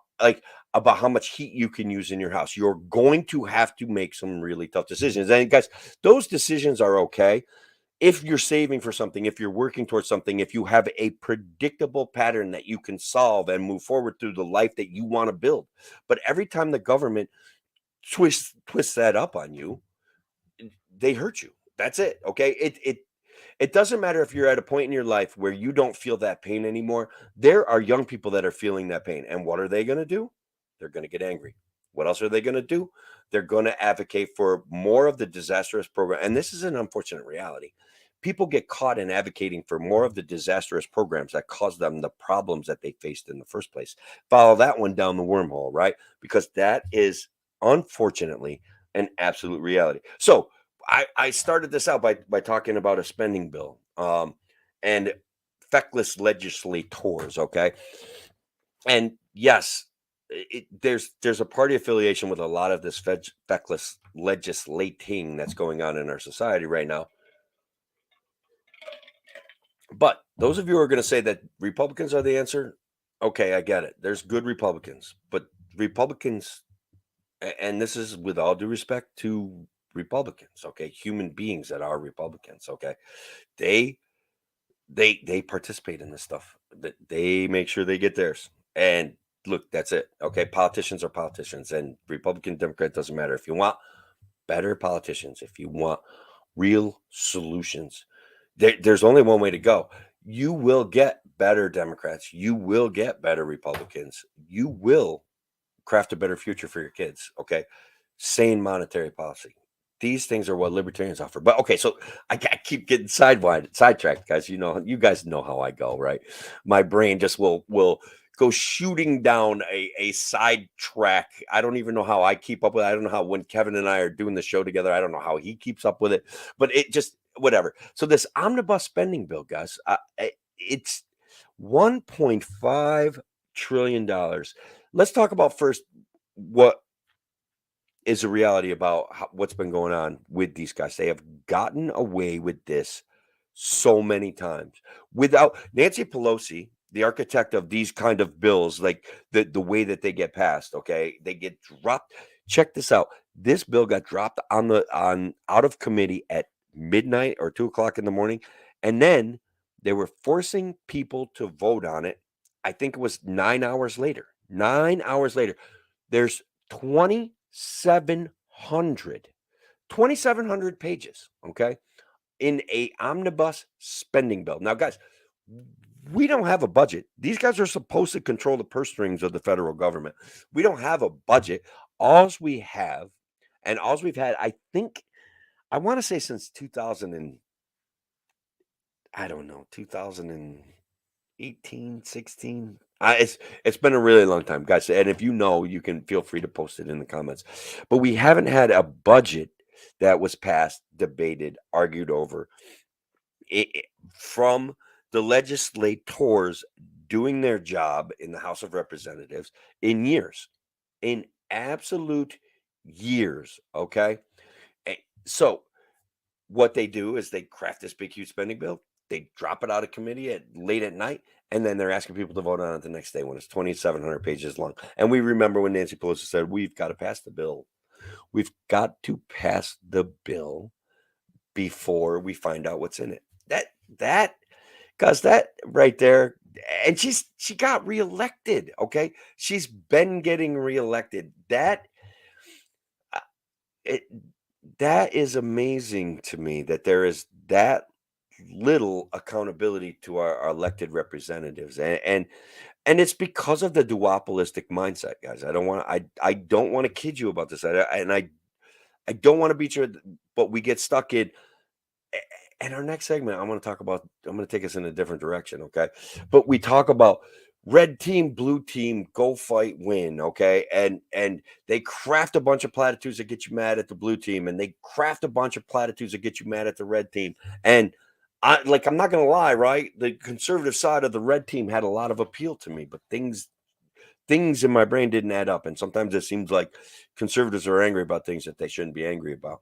[SPEAKER 4] much heat you can use in your house. You're going to have to make some really tough decisions. And guys, those decisions are okay if you're saving for something, if you're working towards something, if you have a predictable pattern that you can solve and move forward through the life that you want to build. But every time the government twist that up on you, they hurt you. That's it. Okay. It doesn't matter if you're at a point in your life where you don't feel that pain anymore. There are young people that are feeling that pain. And what are they going to do? They're going to get angry. What else are they going to do? They're going to advocate for more of the disastrous program. And this is an unfortunate reality. People get caught in advocating for more of the disastrous programs that caused them the problems that they faced in the first place. Follow that one down the wormhole, right? Because that is unfortunately an absolute reality. So I started this out by talking about a spending bill and feckless legislators, okay? And yes, there's a party affiliation with a lot of this feckless legislating that's going on in our society right now. But those of you who are going to say that Republicans are the answer, okay, I get it. There's good Republicans, but Republicans, and this is with all due respect to Republicans, okay, human beings that are Republicans, okay, they participate in this stuff. That they make sure they get theirs, and look, that's it. Okay, politicians are politicians, and Republican, Democrat doesn't matter. If you want better politicians, if you want real solutions, there's only one way to go. You will get better Democrats. You will get better Republicans. You will craft a better future for your kids. Okay, sane monetary policy. These things are what libertarians offer. But okay, so I keep getting sidetracked, guys. You guys know how I go, right? My brain just will go shooting down a side track. I don't even know how I keep up with it. I don't know how, when Kevin and I are doing the show together, I don't know how he keeps up with it. But it just, whatever. So this omnibus spending bill, guys, it's $1.5 trillion. Let's talk about first what is a reality about what's been going on with these guys. They have gotten away with this so many times without Nancy Pelosi, the architect of these kind of bills, like the way that they get passed. Okay, they get dropped. Check this out. This bill got dropped on out of committee at midnight or 2 o'clock in the morning, and then they were forcing people to vote on it. I think it was 9 hours later. 9 hours later, there's 2,700 pages, okay, in a omnibus spending bill. Now, guys, we don't have a budget. These guys are supposed to control the purse strings of the federal government. We don't have a budget. Alls we have, and alls we've had, I think, I want to say since 2000 and, I don't know, 2018, 16. It's been a really long time, guys. And if you know, you can feel free to post it in the comments. But we haven't had a budget that was passed, debated, argued over from the legislators doing their job in the House of Representatives in years, in absolute years. Okay. So what they do is they craft this big, huge spending bill. They drop it out of committee late at night, and then they're asking people to vote on it the next day when it's 2,700 pages long. And we remember when Nancy Pelosi said, "We've got to pass the bill. We've got to pass the bill before we find out what's in it." That right there. And she got reelected. Okay, she's been getting reelected. That is amazing to me that there is that little accountability to our elected representatives, and it's because of the duopolistic mindset, guys. I don't want to kid you about this, I don't want to beat you, but we get stuck in. And our next segment, I'm going to take us in a different direction, okay? But we talk about red team, blue team, go fight, win, okay? And they craft a bunch of platitudes that get you mad at the blue team, and they craft a bunch of platitudes that get you mad at the red team. And I'm not going to lie, right? The conservative side of the red team had a lot of appeal to me, but things in my brain didn't add up. And sometimes it seems like conservatives are angry about things that they shouldn't be angry about.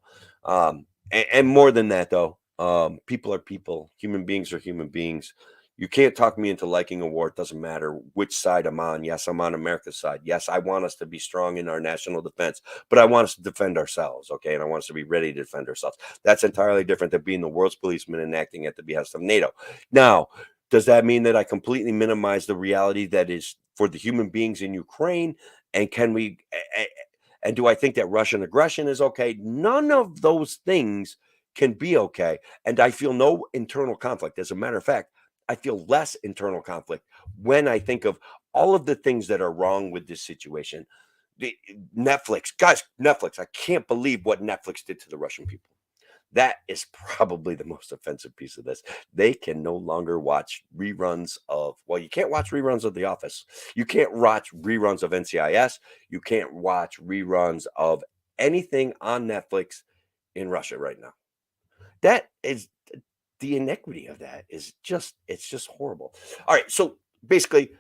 [SPEAKER 4] And more than that, though, people are people. Human beings are human beings. You can't talk me into liking a war. It doesn't matter which side I'm on. Yes, I'm on America's side. Yes, I want us to be strong in our national defense, but I want us to defend ourselves, okay? And I want us to be ready to defend ourselves. That's entirely different than being the world's policeman and acting at the behest of NATO. Now, does that mean that I completely minimize the reality that is for the human beings in Ukraine? And and do I think that Russian aggression is okay? None of those things can be okay. And I feel no internal conflict. As a matter of fact, I feel less internal conflict when I think of all of the things that are wrong with this situation. Netflix, guys, Netflix, I can't believe what Netflix did to the Russian people. That is probably the most offensive piece of this. They can no longer watch reruns of, well, you can't watch reruns of The Office. You can't watch reruns of NCIS. You can't watch reruns of anything on Netflix in Russia right now. That is the inequity of that is it's just horrible. All right. So basically,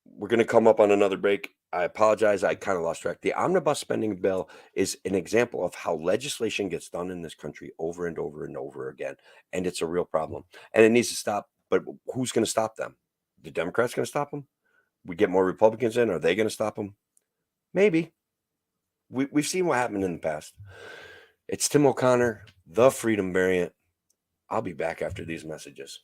[SPEAKER 4] we're going to come up on another break. I apologize. I kind of lost track. The omnibus spending bill is an example of how legislation gets done in this country over and over and over again. And it's a real problem. And it needs to stop. But who's going to stop them? The Democrats going to stop them? We get more Republicans in. Are they going to stop them? Maybe. We've seen what happened in the past. It's Tim O'Connor, the Freedom Variant. I'll be back after these messages.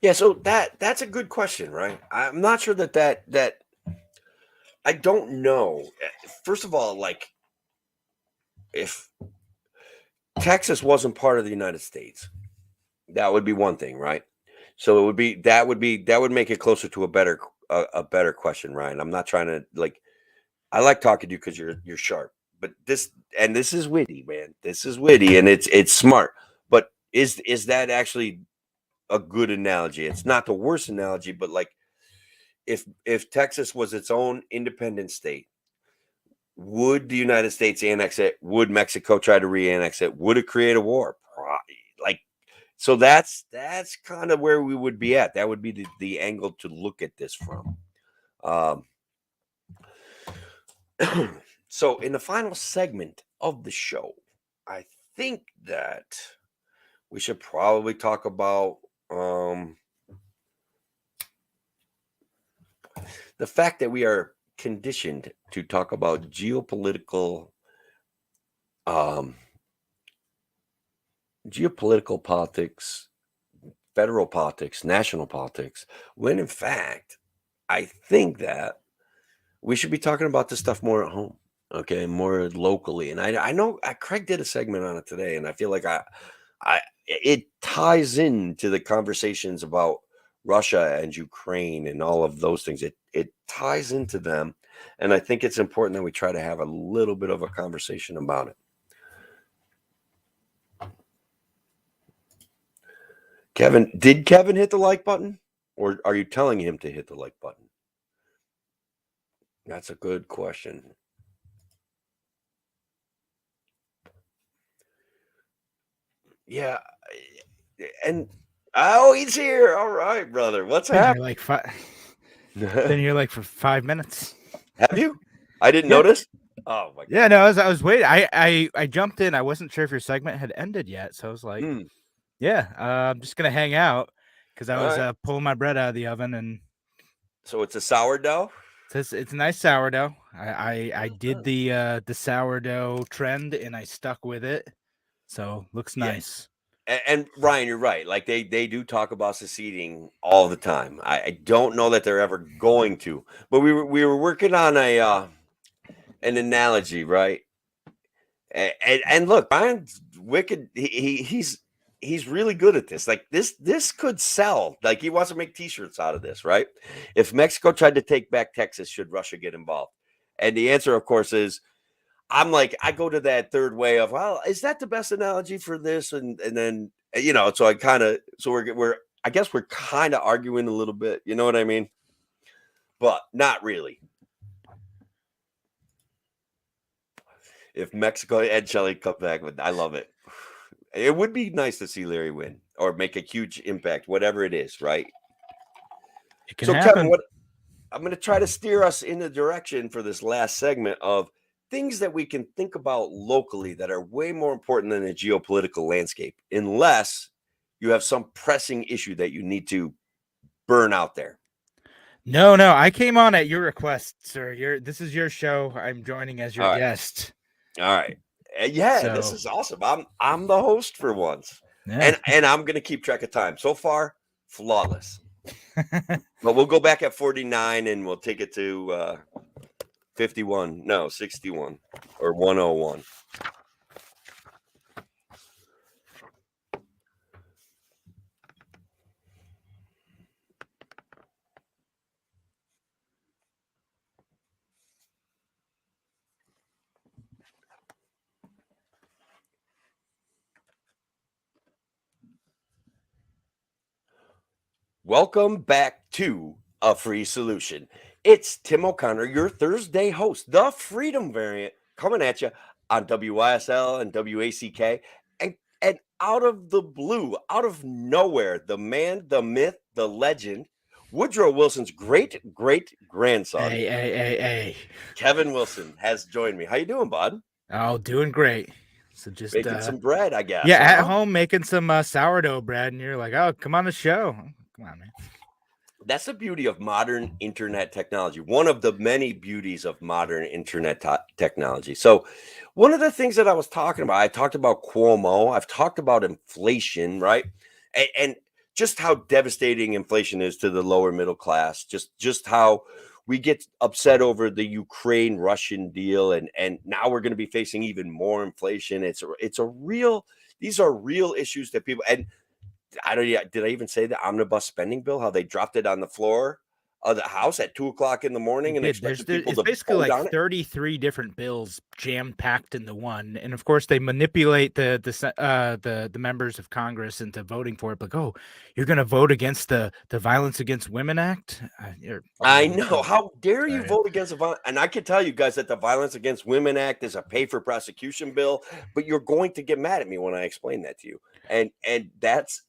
[SPEAKER 4] Yeah, so that's a good question, right? I'm not sure that I don't know. First of all, like if Texas wasn't part of the United States, that would be one thing, right? So it would be that would make it closer to a better question, Ryan. I'm not trying to like I like talking to you because you're sharp, but this is witty, man. This is witty and it's smart. But is that actually a good analogy? It's not the worst analogy, but like if Texas was its own independent state, would the United States annex it? Would Mexico try to re-annex it? Would it create a war? Like, so that's kind of where we would be at. That would be the angle to look at this from. So in the final segment of the show, I think that we should probably talk about the fact that we are conditioned to talk about geopolitical politics, federal politics, national politics, when in fact, I think that we should be talking about this stuff more at home, okay, more locally. And I know Craig did a segment on it today, and I feel like it ties into the conversations about Russia and Ukraine and all of those things. It ties into them, and I think it's important that we try to have a little bit of a conversation about it. Kevin, did Kevin hit the like button, or are you telling him to hit the like button? That's a good question. Yeah, and he's here. All right, brother. What's happening?
[SPEAKER 2] Been here like for 5 minutes.
[SPEAKER 4] Have you? I didn't notice. Oh my god.
[SPEAKER 2] Yeah, no, I was waiting. I jumped in. I wasn't sure if your segment had ended yet, so I was like, yeah, I'm just gonna hang out because I was pulling my bread out of the oven. And
[SPEAKER 4] so it's a sourdough.
[SPEAKER 2] It's a nice sourdough. I did the sourdough trend and I stuck with it, so looks nice.
[SPEAKER 4] And Ryan, you're right. Like they do talk about seceding all the time. I don't know that they're ever going to, but we were working on an analogy, right? And look, Ryan's wicked. He's really good at this. Like this could sell. Like he wants to make T-shirts out of this, right? If Mexico tried to take back Texas, should Russia get involved? And the answer, of course, is I'm like, I go to that third way of, well, is that the best analogy for this? And then, so I kind of, I guess we're kind of arguing a little bit, you know what I mean? But not really. If Mexico and Shelley come back, I love it. It would be nice to see Larry win or make a huge impact, whatever it is, right?
[SPEAKER 2] It can happen.
[SPEAKER 4] Kevin, I'm going to try to steer us in the direction for this last segment of things that we can think about locally that are way more important than the geopolitical landscape, unless you have some pressing issue that you need to burn out there.
[SPEAKER 2] No, I came on at your request, sir. This is your show. I'm joining as your guest.
[SPEAKER 4] All right. This is awesome. I'm the host for once. Yeah. And I'm going to keep track of time. So far, flawless. But we'll go back at 49 and we'll take it to 61 or 101. Welcome back to A Free Solution. It's Tim O'Connor, your Thursday host, the Freedom Variant, coming at you on WYSL and WACK. And out of the blue, out of nowhere, the man, the myth, the legend, Woodrow Wilson's great-great-grandson, Kevin Wilson, has joined me. How you doing, bud?
[SPEAKER 2] Oh, doing great. So just
[SPEAKER 4] making some bread, I guess.
[SPEAKER 2] Yeah, at home making some sourdough bread, and you're like, oh, come on the show. Come on, man.
[SPEAKER 4] That's the beauty of modern internet technology. One of the many beauties of modern internet technology. So one of the things that I was talking about, I talked about Cuomo. I've talked about inflation, right? And just how devastating inflation is to the lower middle class, just how we get upset over the Ukraine-Russian deal, and now we're going to be facing even more inflation. It's a real, these are real issues that people, and I don't, did I even say the omnibus spending bill, how they dropped it on the floor of the House at 2:00 in the morning and expected people
[SPEAKER 2] it's
[SPEAKER 4] to
[SPEAKER 2] basically
[SPEAKER 4] vote
[SPEAKER 2] like
[SPEAKER 4] on it?
[SPEAKER 2] 33 different bills jam packed into one, and of course they manipulate the members of Congress into voting for it. Like, oh, you're going to vote against the Violence Against Women Act?
[SPEAKER 4] I know. How dare you vote against a violence? And I can tell you guys that the Violence Against Women Act is a pay for prosecution bill, but you're going to get mad at me when I explain that to you. And that's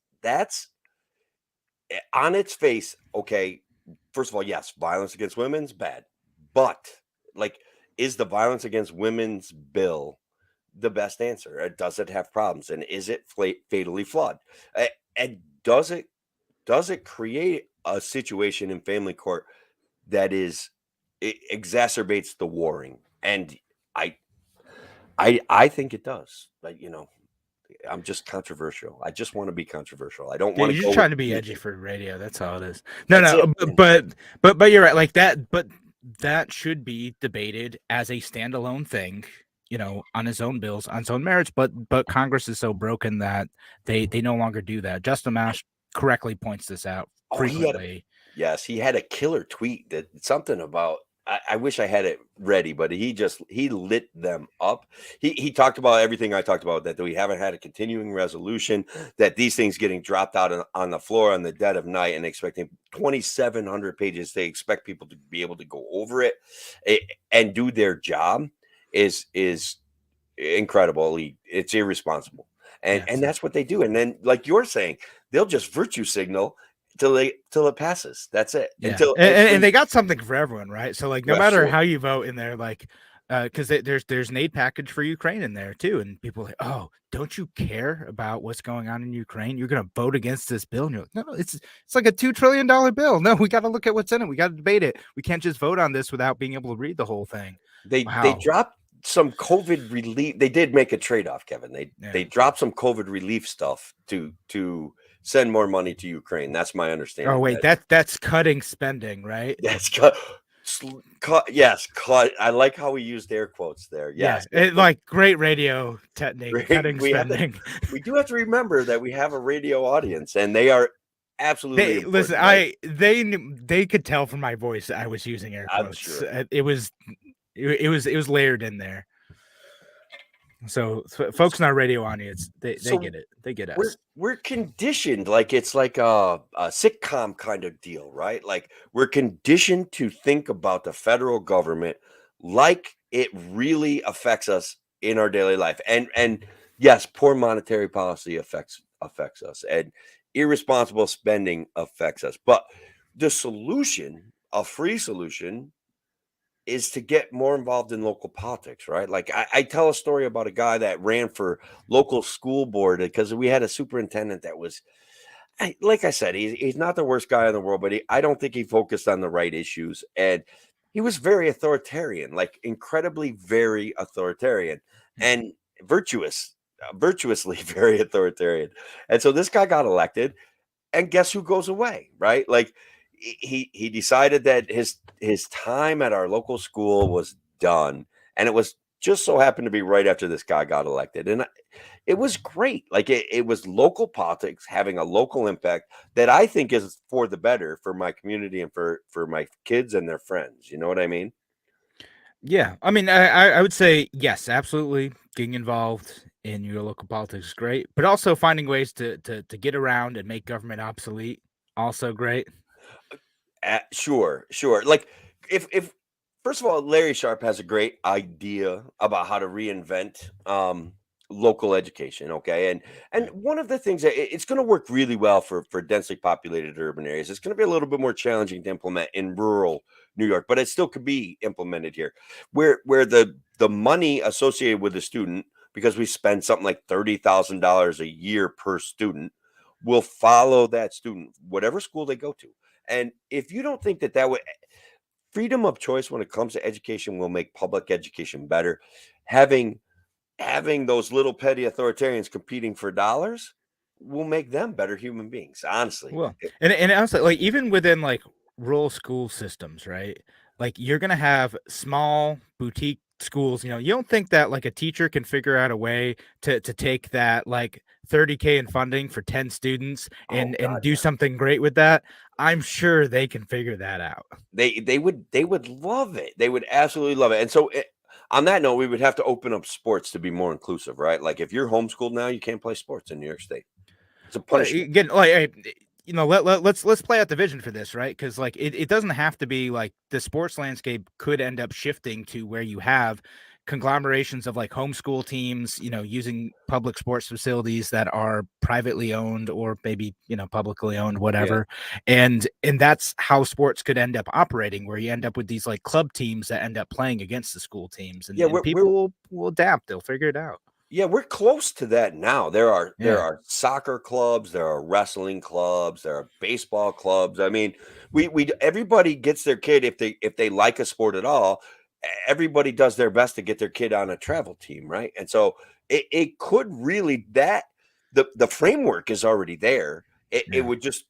[SPEAKER 4] on its face. Okay, first of all, yes, violence against women's bad, but like, is the Violence Against Women's bill the best answer? Does it have problems, and is it fatally flawed? And does it create a situation in family court that is, it exacerbates the warring? And I think it does. But I'm just controversial. I just want to be controversial. I don't want to
[SPEAKER 2] you're
[SPEAKER 4] go
[SPEAKER 2] just trying
[SPEAKER 4] with
[SPEAKER 2] to be
[SPEAKER 4] the
[SPEAKER 2] edgy
[SPEAKER 4] mission.
[SPEAKER 2] for radio. That's all it is.
[SPEAKER 4] That's
[SPEAKER 2] No,
[SPEAKER 4] it,
[SPEAKER 2] but you're right. Like that, but that should be debated as a standalone thing, on his own bills, on his own merits. But Congress is so broken that they no longer do that. Justin Mash correctly points this out frequently.
[SPEAKER 4] He had a killer tweet that something about, I wish I had it ready, but he lit them up. He talked about everything I talked about, that we haven't had a continuing resolution, that these things getting dropped out on the floor on the dead of night and expecting 2,700 pages. They expect people to be able to go over it and do their job is incredible. It's irresponsible. And that's what they do. And then, like you're saying, they'll just virtue signal till it passes. That's it.
[SPEAKER 2] Yeah.
[SPEAKER 4] Until
[SPEAKER 2] and they got something for everyone, right? So like, no matter
[SPEAKER 4] sure.
[SPEAKER 2] how you vote in there, like, because there's an aid package for Ukraine in there too, and people are like, oh, don't you care about what's going on in Ukraine? You're gonna vote against this bill? And you're like, no, it's like a $2 trillion bill. No, we got to look at what's in it. We got to debate it. We can't just vote on this without being able to read the whole thing.
[SPEAKER 4] They dropped some COVID relief. They did make a trade-off, Kevin. They dropped some COVID relief stuff to send more money to Ukraine. That's my understanding.
[SPEAKER 2] Oh wait, that's cutting spending, right?
[SPEAKER 4] That's cut. Yes, cut. I like how we used air quotes there. Yes,
[SPEAKER 2] like great radio technique. Cutting spending.
[SPEAKER 4] We do have to remember that we have a radio audience, and they are absolutely
[SPEAKER 2] listen.
[SPEAKER 4] Right?
[SPEAKER 2] They could tell from my voice I was using air quotes. Sure. It was layered in there. So folks in our radio audience, they get it. They get us.
[SPEAKER 4] We're conditioned, like it's like a sitcom kind of deal, right? Like we're conditioned to think about the federal government like it really affects us in our daily life. And yes, poor monetary policy affects us, and irresponsible spending affects us. But the solution, a free solution, is to get more involved in local politics, right? Like I tell a story about a guy that ran for local school board because we had a superintendent that was, like I said, he's not the worst guy in the world, but I don't think he focused on the right issues. And he was very authoritarian, like incredibly very authoritarian and virtuously very authoritarian. And so this guy got elected, and guess who goes away, right? Like, he decided that his time at our local school was done, and it was just so happened to be right after this guy got elected, and it was great. Like it was local politics having a local impact that I think is for the better for my community and for my kids and their friends. You know what I mean?
[SPEAKER 2] Yeah, I mean, I would say yes, absolutely. Getting involved in your local politics is great, but also finding ways to get around and make government obsolete, also great.
[SPEAKER 4] Sure. Like if first of all, Larry Sharp has a great idea about how to reinvent local education. Okay. And one of the things that it's going to work really well for densely populated urban areas. It's going to be a little bit more challenging to implement in rural New York, but it still could be implemented here where the money associated with the student, because we spend something like $30,000 a year per student, will follow that student, whatever school they go to. And if you don't think that would, freedom of choice when it comes to education will make public education better, having those little petty authoritarians competing for dollars, will make them better human beings, honestly.
[SPEAKER 2] Well, and also like even within like rural school systems, right? Like you're gonna have small boutique schools. You know, you don't think that like a teacher can figure out a way to take that like 30K in funding for 10 students
[SPEAKER 4] Oh
[SPEAKER 2] and
[SPEAKER 4] God,
[SPEAKER 2] do something great with that. I'm sure they can figure that out.
[SPEAKER 4] they would love it. They would absolutely love it. And so on that note, we would have to open up sports to be more inclusive, right? Like if you're homeschooled now, you can't play sports in New York State. It's a
[SPEAKER 2] Well,
[SPEAKER 4] punishment.
[SPEAKER 2] again, like you know, let's play out the vision for this, right? Because like it doesn't have to be like the sports landscape could end up shifting to where you have conglomerations of like homeschool teams, you know, using public sports facilities that are privately owned or maybe, you know, publicly owned,
[SPEAKER 4] Yeah.
[SPEAKER 2] whatever. And that's how sports could end up operating, where you end up with these like club teams that end up playing against the school teams,
[SPEAKER 4] Yeah,
[SPEAKER 2] and people will adapt, they'll figure it out.
[SPEAKER 4] yeah, we're close to that now. There
[SPEAKER 2] Yeah.
[SPEAKER 4] are soccer clubs, there are wrestling clubs, there are baseball clubs. I mean, we everybody gets their kid if they like a sport at all. Everybody does their best to get their kid on a travel team, right? And so it could really that the framework is already there. It
[SPEAKER 2] Yeah.
[SPEAKER 4] would just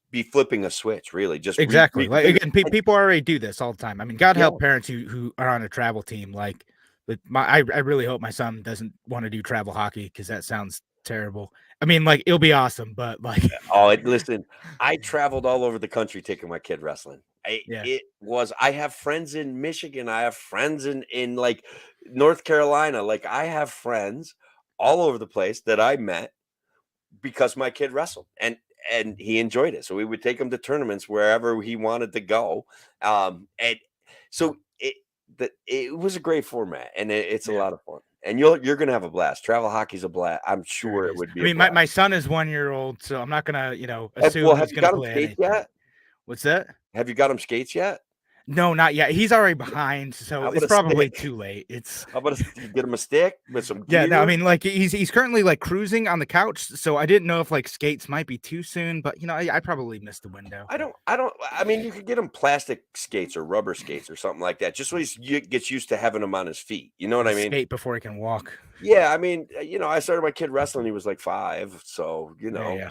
[SPEAKER 4] be flipping a switch, really. Just
[SPEAKER 2] Exactly. Like again,
[SPEAKER 4] and
[SPEAKER 2] people already do this all the time. I mean, God
[SPEAKER 4] yeah,
[SPEAKER 2] help parents who are on a travel team. Like, but I really hope my son doesn't want to do travel hockey because that sounds terrible. I mean, like it'll be awesome, but like,
[SPEAKER 4] oh, listen, I traveled all over the country taking my kid wrestling.
[SPEAKER 2] yeah,
[SPEAKER 4] I have friends in Michigan. I have friends in like North Carolina. Like I have friends all over the place that I met because my kid wrestled and he enjoyed it. So we would take him to tournaments wherever he wanted to go. And so it was a great format and it's a
[SPEAKER 2] yeah,
[SPEAKER 4] lot of fun. And you're gonna have a blast. Travel hockey's a blast. I'm
[SPEAKER 2] sure
[SPEAKER 4] sure
[SPEAKER 2] it
[SPEAKER 4] it
[SPEAKER 2] is.
[SPEAKER 4] would be
[SPEAKER 2] I
[SPEAKER 4] a
[SPEAKER 2] mean,
[SPEAKER 4] blast.
[SPEAKER 2] my son is 1 year old, so I'm not gonna, you know,
[SPEAKER 4] Well,
[SPEAKER 2] assume
[SPEAKER 4] have
[SPEAKER 2] he's
[SPEAKER 4] you
[SPEAKER 2] gonna
[SPEAKER 4] got him
[SPEAKER 2] play
[SPEAKER 4] skates
[SPEAKER 2] anything.
[SPEAKER 4] yet?
[SPEAKER 2] What's that?
[SPEAKER 4] Have you got him skates yet?
[SPEAKER 2] No, not yet. He's already behind, so
[SPEAKER 4] How about
[SPEAKER 2] it's
[SPEAKER 4] a
[SPEAKER 2] probably
[SPEAKER 4] stick?
[SPEAKER 2] too late. It's
[SPEAKER 4] How about you get him a stick with some
[SPEAKER 2] yeah, no, I
[SPEAKER 4] gear?
[SPEAKER 2] mean, like he's currently like cruising on the couch, so I didn't know if like skates might be too soon, but you know, I probably missed the window.
[SPEAKER 4] I mean, you could get him plastic skates or rubber skates or something like that, just so gets used to having them on his feet. You know what I mean?
[SPEAKER 2] Skate before he can walk.
[SPEAKER 4] Yeah, I mean, I started my kid wrestling. He was like 5, so
[SPEAKER 2] Yeah.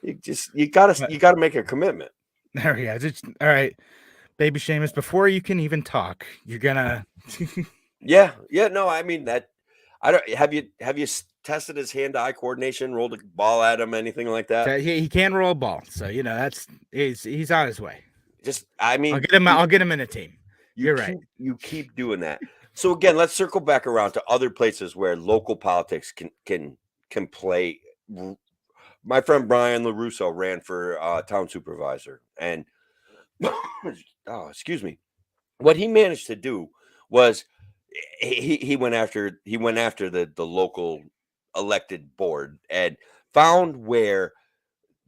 [SPEAKER 4] you
[SPEAKER 2] But
[SPEAKER 4] gotta make a commitment.
[SPEAKER 2] there we go. Just, all right, baby Seamus, before you can even talk, you're gonna.
[SPEAKER 4] Yeah, yeah. No, I mean that. I don't. Have you tested his hand-eye coordination? Rolled a ball at him? Anything like that?
[SPEAKER 2] So he can roll a ball, so you know that's he's on his way.
[SPEAKER 4] Just, I mean,
[SPEAKER 2] I'll get him in a team. You're right.
[SPEAKER 4] You keep doing that. So again, let's circle back around to other places where local politics can play. My friend Brian LaRusso ran for town supervisor, and oh, excuse me, what he managed to do was he went after the local elected board and found where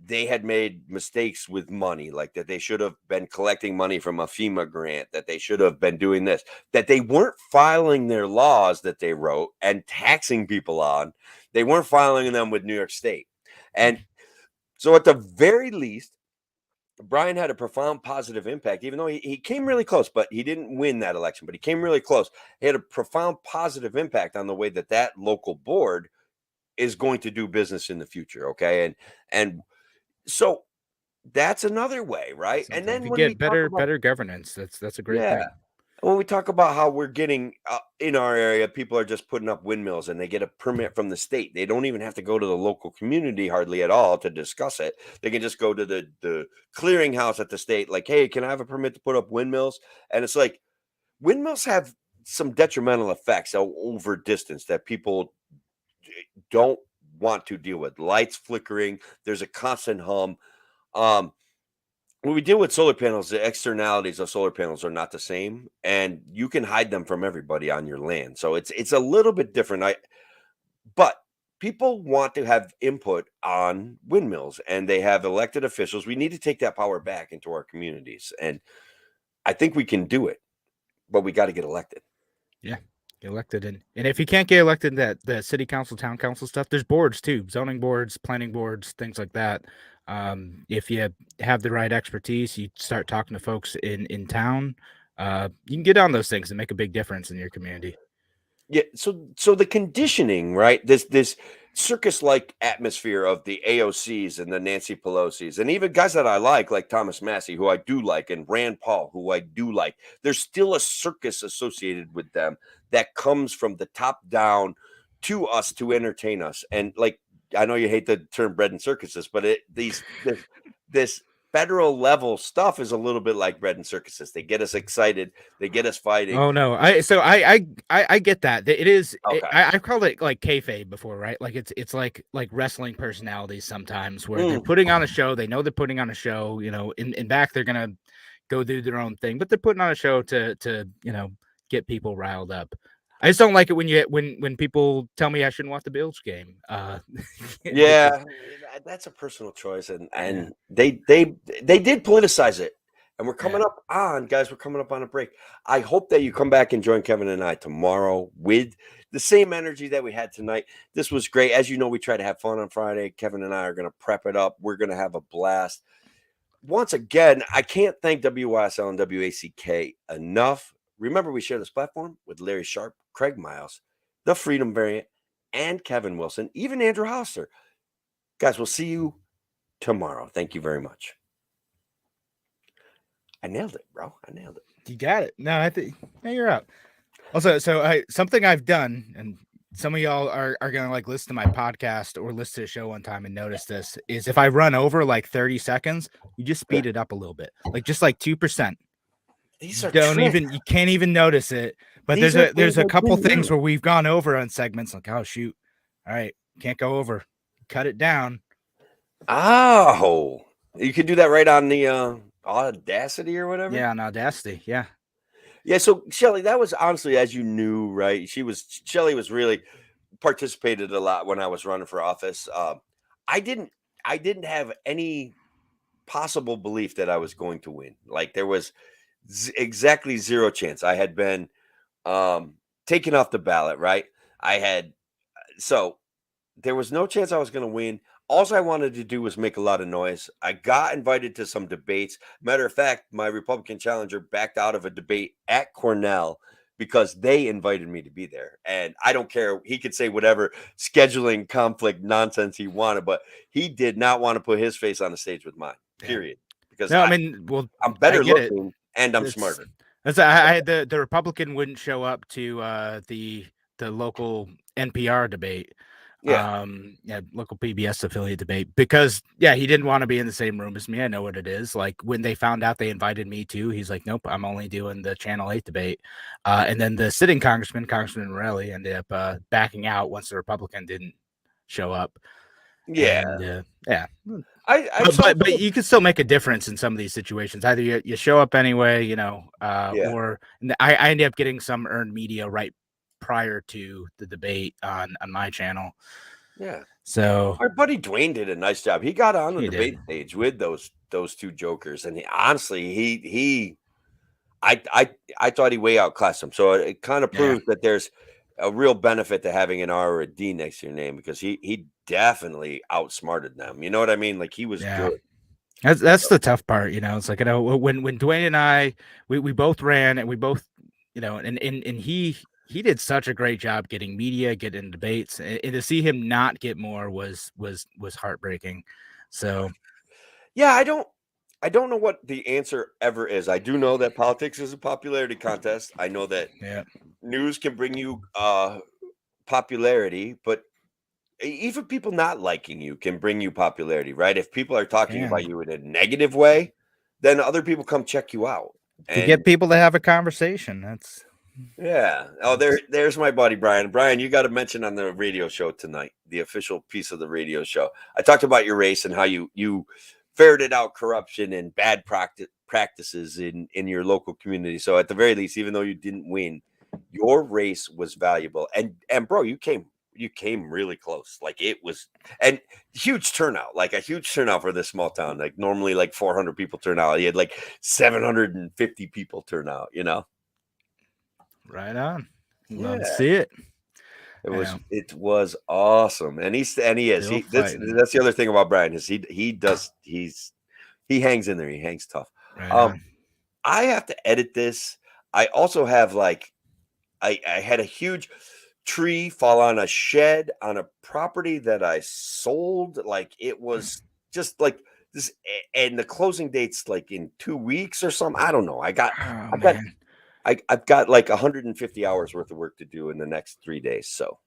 [SPEAKER 4] they had made mistakes with money, like that they should have been collecting money from a FEMA grant, that they should have been doing this, that they weren't filing their laws that they wrote and taxing people on. They weren't filing them with New York State. And so at the very least, Brian had a profound positive impact, even though he came really close, but he didn't win that election, but he came really close. He had a profound positive impact on the way that local board is going to do business in the future. Okay. And so that's another way, right? And
[SPEAKER 2] If
[SPEAKER 4] then
[SPEAKER 2] you
[SPEAKER 4] when we
[SPEAKER 2] get
[SPEAKER 4] talk about
[SPEAKER 2] better governance, that's a great
[SPEAKER 4] yeah,
[SPEAKER 2] thing.
[SPEAKER 4] when we talk about how we're getting in our area, people are just putting up windmills and they get a permit from the state. They don't even have to go to the local community hardly at all to discuss it. They can just go to the clearinghouse at the state, like, hey, can I have a permit to put up windmills? And it's like windmills have some detrimental effects over distance that people don't want to deal with. Lights flickering, there's a constant hum. When we deal with solar panels, the externalities of solar panels are not the same, and you can hide them from everybody on your land. So it's a little bit different. But people want to have input on windmills, and they have elected officials. We need to take that power back into our communities, and I think we can do it, but we got to get elected.
[SPEAKER 2] Yeah, get elected, and if you can't get elected, that the city council, town council stuff, there's boards too, zoning boards, planning boards, things like that. If you have the right expertise, you start talking to folks in town. You can get on those things and make a big difference in your community.
[SPEAKER 4] Yeah. So the conditioning, right? This circus-like atmosphere of the AOCs and the Nancy Pelosi's, and even guys that I like Thomas Massey, who I do like, and Rand Paul, who I do like. There's still a circus associated with them that comes from the top down to us to entertain us. And like, I know you hate the term bread and circuses, but this federal level stuff is a little bit like bread and circuses. They get us excited, they get us fighting.
[SPEAKER 2] Oh no, I get that. It is.
[SPEAKER 4] Okay.
[SPEAKER 2] I've called it like kayfabe before, right? Like it's like wrestling personalities sometimes where they're putting on a show. They know they're putting on a show. You know, in back they're gonna go do their own thing, but they're putting on a show to get people riled up. I just don't like it when people tell me I shouldn't watch the Bills game.
[SPEAKER 4] Yeah, that's a personal choice, and they did politicize it, and we're coming up on, guys. We're coming up on a break. I hope that you come back and join Kevin and I tomorrow with the same energy that we had tonight. This was great. As you know, we try to have fun on Friday. Kevin and I are going to prep it up. We're going to have a blast. Once again, I can't thank WYSL and WACK enough. Remember, we share this platform with Larry Sharp, Craig Miles, the Freedom Variant, and Kevin Wilson, even Andrew Hollister. Guys, we'll see you tomorrow. Thank you very much. I nailed it, bro. I nailed it.
[SPEAKER 2] You got it. No, I think you're up. Also, something I've done, and some of y'all are gonna like listen to my podcast or listen to the show one time and notice this, is if I run over like 30 seconds, you just speed it up a little bit, like just like 2%.
[SPEAKER 4] These are
[SPEAKER 2] you can't even notice it. But there's a couple things where we've gone over on segments like, oh shoot, all right, can't go over, cut it down.
[SPEAKER 4] Oh, you could do that right on the Audacity or whatever.
[SPEAKER 2] Yeah, on Audacity. Yeah.
[SPEAKER 4] So Shelly, that was honestly, as you knew, right? Shelly was really participated a lot when I was running for office. I didn't have any possible belief that I was going to win. Like there was exactly zero chance. I had been taken off the ballot, right? So there was no chance I was going to win. All I wanted to do was make a lot of noise. I got invited to some debates. Matter of fact, my Republican challenger backed out of a debate at Cornell because they invited me to be there. And I don't care. He could say whatever scheduling conflict nonsense he wanted, but he did not want to put his face on the stage with mine, period. Because I'm better looking and I'm smarter.
[SPEAKER 2] The Republican wouldn't show up to the local NPR debate. Local PBS affiliate debate because he didn't want to be in the same room as me. I know what it is. Like when they found out they invited me too, he's like, nope, I'm only doing the Channel 8 debate. And then the sitting Congressman Morelli, ended up backing out once the Republican didn't show up.
[SPEAKER 4] Yeah.
[SPEAKER 2] But you can still make a difference in some of these situations. Either you show up anyway, or I ended up getting some earned media right prior to the debate on my channel.
[SPEAKER 4] Yeah.
[SPEAKER 2] So
[SPEAKER 4] our buddy Dwayne did a nice job. He got on the debate stage with those two jokers, and I thought he way outclassed him. So it kind of proves that there's a real benefit to having an R or a D next to your name because he definitely outsmarted them. You know what I mean? Like he was good.
[SPEAKER 2] That's the tough part, It's like when Dwayne and I we both ran and we both and he did such a great job getting media, getting debates, and to see him not get more was heartbreaking. So,
[SPEAKER 4] I don't know what the answer ever is. I do know that politics is a popularity contest. I know that news can bring you popularity, but even people not liking you can bring you popularity, right? If people are talking about you in a negative way, then other people come check you out.
[SPEAKER 2] To get people to have a conversation. That's
[SPEAKER 4] Oh, there's my buddy Brian. Brian, you got to mention on the radio show tonight, the official piece of the radio show. I talked about your race and how you ferreted out corruption and bad practices in your local community. So at the very least, even though you didn't win, your race was valuable. And bro, you came really close. Like it was a huge turnout for this small town. Like normally like 400 people turn out. You had like 750 people turn out,
[SPEAKER 2] Right on. Love to see it.
[SPEAKER 4] It was awesome. And he is. That's the other thing about Brian is he hangs in there. He hangs tough.
[SPEAKER 2] Right
[SPEAKER 4] I have to edit this. I also have I had a huge tree fall on a shed on a property that I sold. Like it was just like this, and the closing date's like in 2 weeks or something. I don't know.
[SPEAKER 2] Oh,
[SPEAKER 4] I've got
[SPEAKER 2] man.
[SPEAKER 4] I've got like 150 hours worth of work to do in the next 3 days. So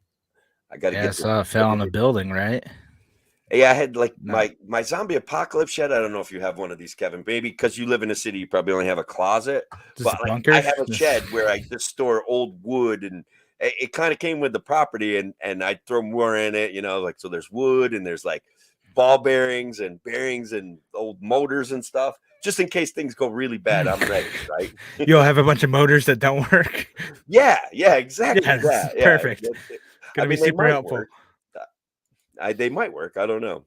[SPEAKER 4] I got to
[SPEAKER 2] Yeah,
[SPEAKER 4] get
[SPEAKER 2] I saw it fell on the building, right?
[SPEAKER 4] Yeah, I had like
[SPEAKER 2] No.
[SPEAKER 4] my zombie apocalypse shed. I don't know if you have one of these, Kevin. Maybe because you live in a city, you probably only have a closet.
[SPEAKER 2] Just
[SPEAKER 4] But
[SPEAKER 2] a
[SPEAKER 4] like
[SPEAKER 2] bunker?
[SPEAKER 4] I have a shed where I just store old wood, and it kind of came with the property, and I throw more in it. Like so. There's wood and there's like ball bearings and old motors and stuff, just in case things go really bad. I'm ready, right?
[SPEAKER 2] You'll have a bunch of motors that don't work.
[SPEAKER 4] Yeah, exactly.
[SPEAKER 2] Yeah,
[SPEAKER 4] Yeah,
[SPEAKER 2] that's
[SPEAKER 4] yeah.
[SPEAKER 2] perfect.
[SPEAKER 4] I
[SPEAKER 2] Gonna be
[SPEAKER 4] mean, they
[SPEAKER 2] super
[SPEAKER 4] might
[SPEAKER 2] helpful.
[SPEAKER 4] work. They might work. I don't know.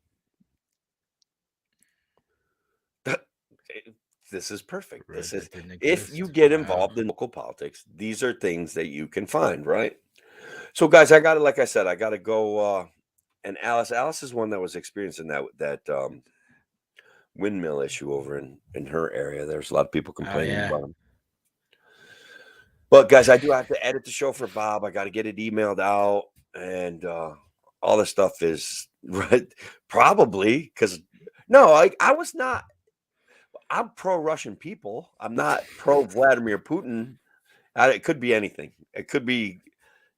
[SPEAKER 4] This is perfect. This is
[SPEAKER 2] That didn't
[SPEAKER 4] if you
[SPEAKER 2] exist.
[SPEAKER 4] get
[SPEAKER 2] Wow.
[SPEAKER 4] involved in local politics, these are things that you can find, right? So, guys, like I said, I gotta go. And Alice is one that was experiencing that windmill issue over in her area. There's a lot of people
[SPEAKER 2] Oh,
[SPEAKER 4] complaining
[SPEAKER 2] yeah.
[SPEAKER 4] about them. But guys, I do have to edit the show for Bob. I got to get it emailed out, and all this stuff is right. Probably because no, I was not. I'm pro-Russian people. I'm not pro-Vladimir Putin. It could be anything. It could be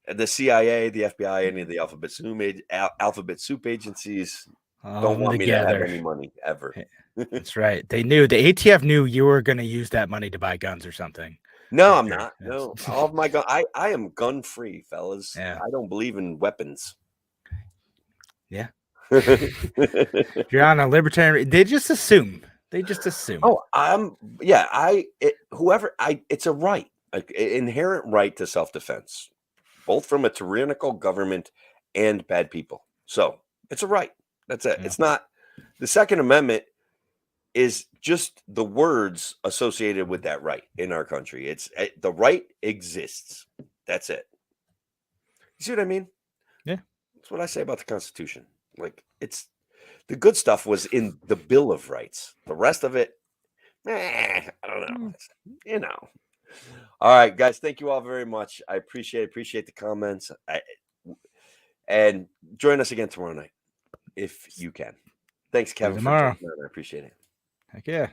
[SPEAKER 4] the CIA, the FBI, any of the alphabet soup agencies
[SPEAKER 2] All
[SPEAKER 4] don't
[SPEAKER 2] of them
[SPEAKER 4] want me to have
[SPEAKER 2] together.
[SPEAKER 4] any money ever.
[SPEAKER 2] That's right. They knew the ATF knew you were going to use that money to buy guns or something.
[SPEAKER 4] No,
[SPEAKER 2] For
[SPEAKER 4] I'm
[SPEAKER 2] sure.
[SPEAKER 4] not. No, all of my gun. I am gun free, fellas.
[SPEAKER 2] Yeah.
[SPEAKER 4] I don't believe in weapons.
[SPEAKER 2] Yeah. You're on a libertarian. They just assume.
[SPEAKER 4] Oh, it's a right, an inherent right to self-defense, both from a tyrannical government and bad people. So it's a right. That's it.
[SPEAKER 2] Yeah.
[SPEAKER 4] It's not the Second Amendment is just the words associated with that right in our country. The right exists. That's it. You see what I mean?
[SPEAKER 2] Yeah.
[SPEAKER 4] That's what I say about the Constitution. Like it's the good stuff was in the Bill of Rights. The rest of it, I don't know. All right, guys. Thank you all very much. I appreciate the comments. And join us again tomorrow night if you can. Thanks, Kevin, for
[SPEAKER 2] tomorrow.
[SPEAKER 4] jumping on. I appreciate it.
[SPEAKER 2] Heck yeah.